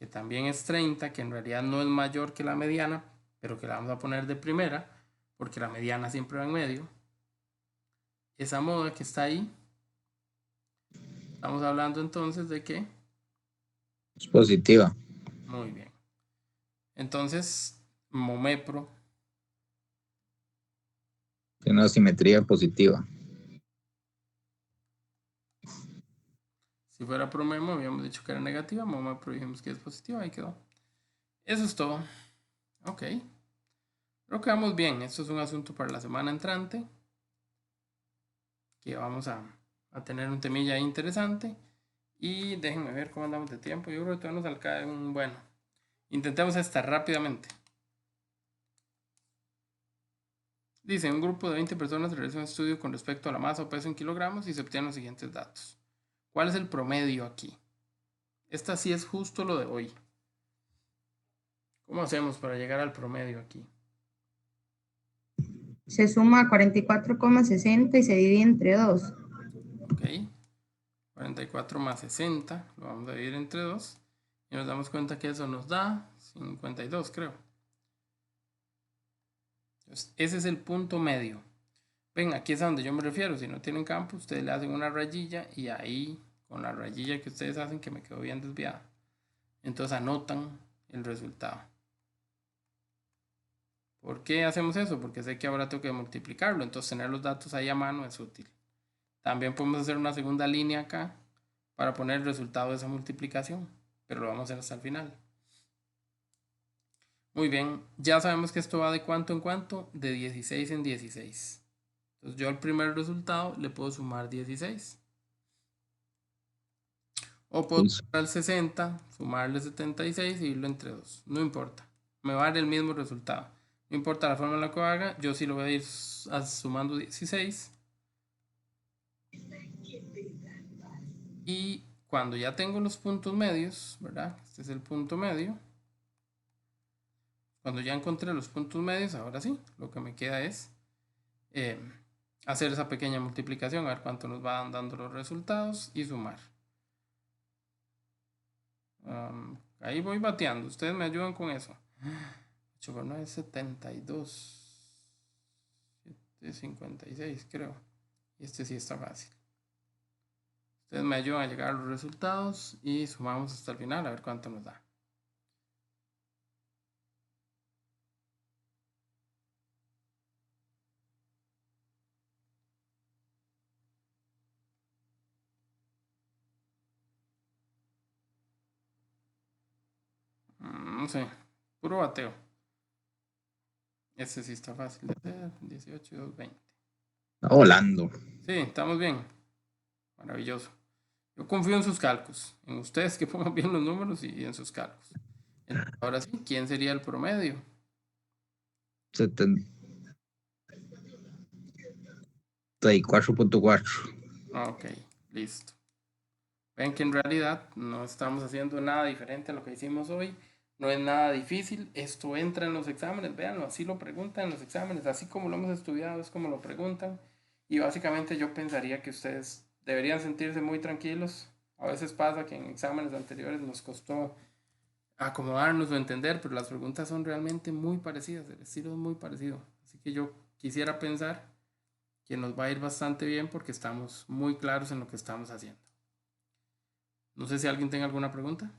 que también es 30, que en realidad no es mayor que la mediana, pero que la vamos a poner de primera, porque la mediana siempre va en medio. Esa moda que está ahí, estamos hablando entonces de que... Es positiva. Muy bien. Entonces, momepro Tiene una simetría positiva. Si fuera promemo, habíamos dicho que era negativa. Momepro dijimos que es positiva. Ahí quedó. Eso es todo. Ok. Creo que vamos bien. Esto es un asunto para la semana entrante. Que vamos a tener un temilla interesante. Y déjenme ver cómo andamos de tiempo. Yo creo que todavía nos alcanza un... Bueno, intentemos esta rápidamente. Dice, un grupo de 20 personas realiza un estudio con respecto a la masa o peso en kilogramos y se obtienen los siguientes datos. ¿Cuál es el promedio aquí? Esta sí es justo lo de hoy. ¿Cómo hacemos para llegar al promedio aquí? Se suma 44,60 y se divide entre 2. Ok. 44 más 60. Lo vamos a dividir entre 2. Y nos damos cuenta que eso nos da 52, creo. Entonces, ese es el punto medio. Ven, aquí es a donde yo me refiero. Si no tienen campo, ustedes le hacen una rayilla y ahí, con la rayilla que ustedes hacen, que me quedó bien desviada, entonces anotan el resultado. ¿Por qué hacemos eso? Porque sé que ahora tengo que multiplicarlo, entonces tener los datos ahí a mano es útil. También podemos hacer una segunda línea acá para poner el resultado de esa multiplicación, pero lo vamos a hacer hasta el final. Muy bien, ya sabemos que esto va de cuánto en cuánto, de 16 en 16. Entonces yo al primer resultado le puedo sumar 16. O puedo sumar al 60, sumarle 76 y irlo entre 2. No importa, me va a dar el mismo resultado. No importa la forma en la que haga, yo sí lo voy a ir sumando 16. Y cuando ya tengo los puntos medios, ¿verdad? Este es el punto medio. Cuando ya encontré los puntos medios, ahora sí, lo que me queda es hacer esa pequeña multiplicación, a ver cuánto nos van dando los resultados y sumar. Ahí voy bateando, ustedes me ayudan con eso. 8 por 9 es 72. 756 creo. Y este sí está fácil. Ustedes me ayudan a llegar a los resultados y sumamos hasta el final a ver cuánto nos da. No sé, puro bateo. Este sí está fácil de hacer. 18 y 2, 20. Está volando. Sí, estamos bien. Maravilloso. Yo confío en sus cálculos, en ustedes que pongan bien los números y en sus cálculos. Entonces, ahora sí, ¿quién sería el promedio? 74.4. Ok, listo. Ven que en realidad no estamos haciendo nada diferente a lo que hicimos hoy. No es nada difícil. Esto entra en los exámenes. Véanlo, así lo preguntan en los exámenes. Así como lo hemos estudiado, es como lo preguntan. Y básicamente yo pensaría que ustedes deberían sentirse muy tranquilos. A veces pasa que en exámenes anteriores nos costó acomodarnos o entender, pero las preguntas son realmente muy parecidas, el estilo es muy parecido. Así que yo quisiera pensar que nos va a ir bastante bien porque estamos muy claros en lo que estamos haciendo. No sé si alguien tenga alguna pregunta.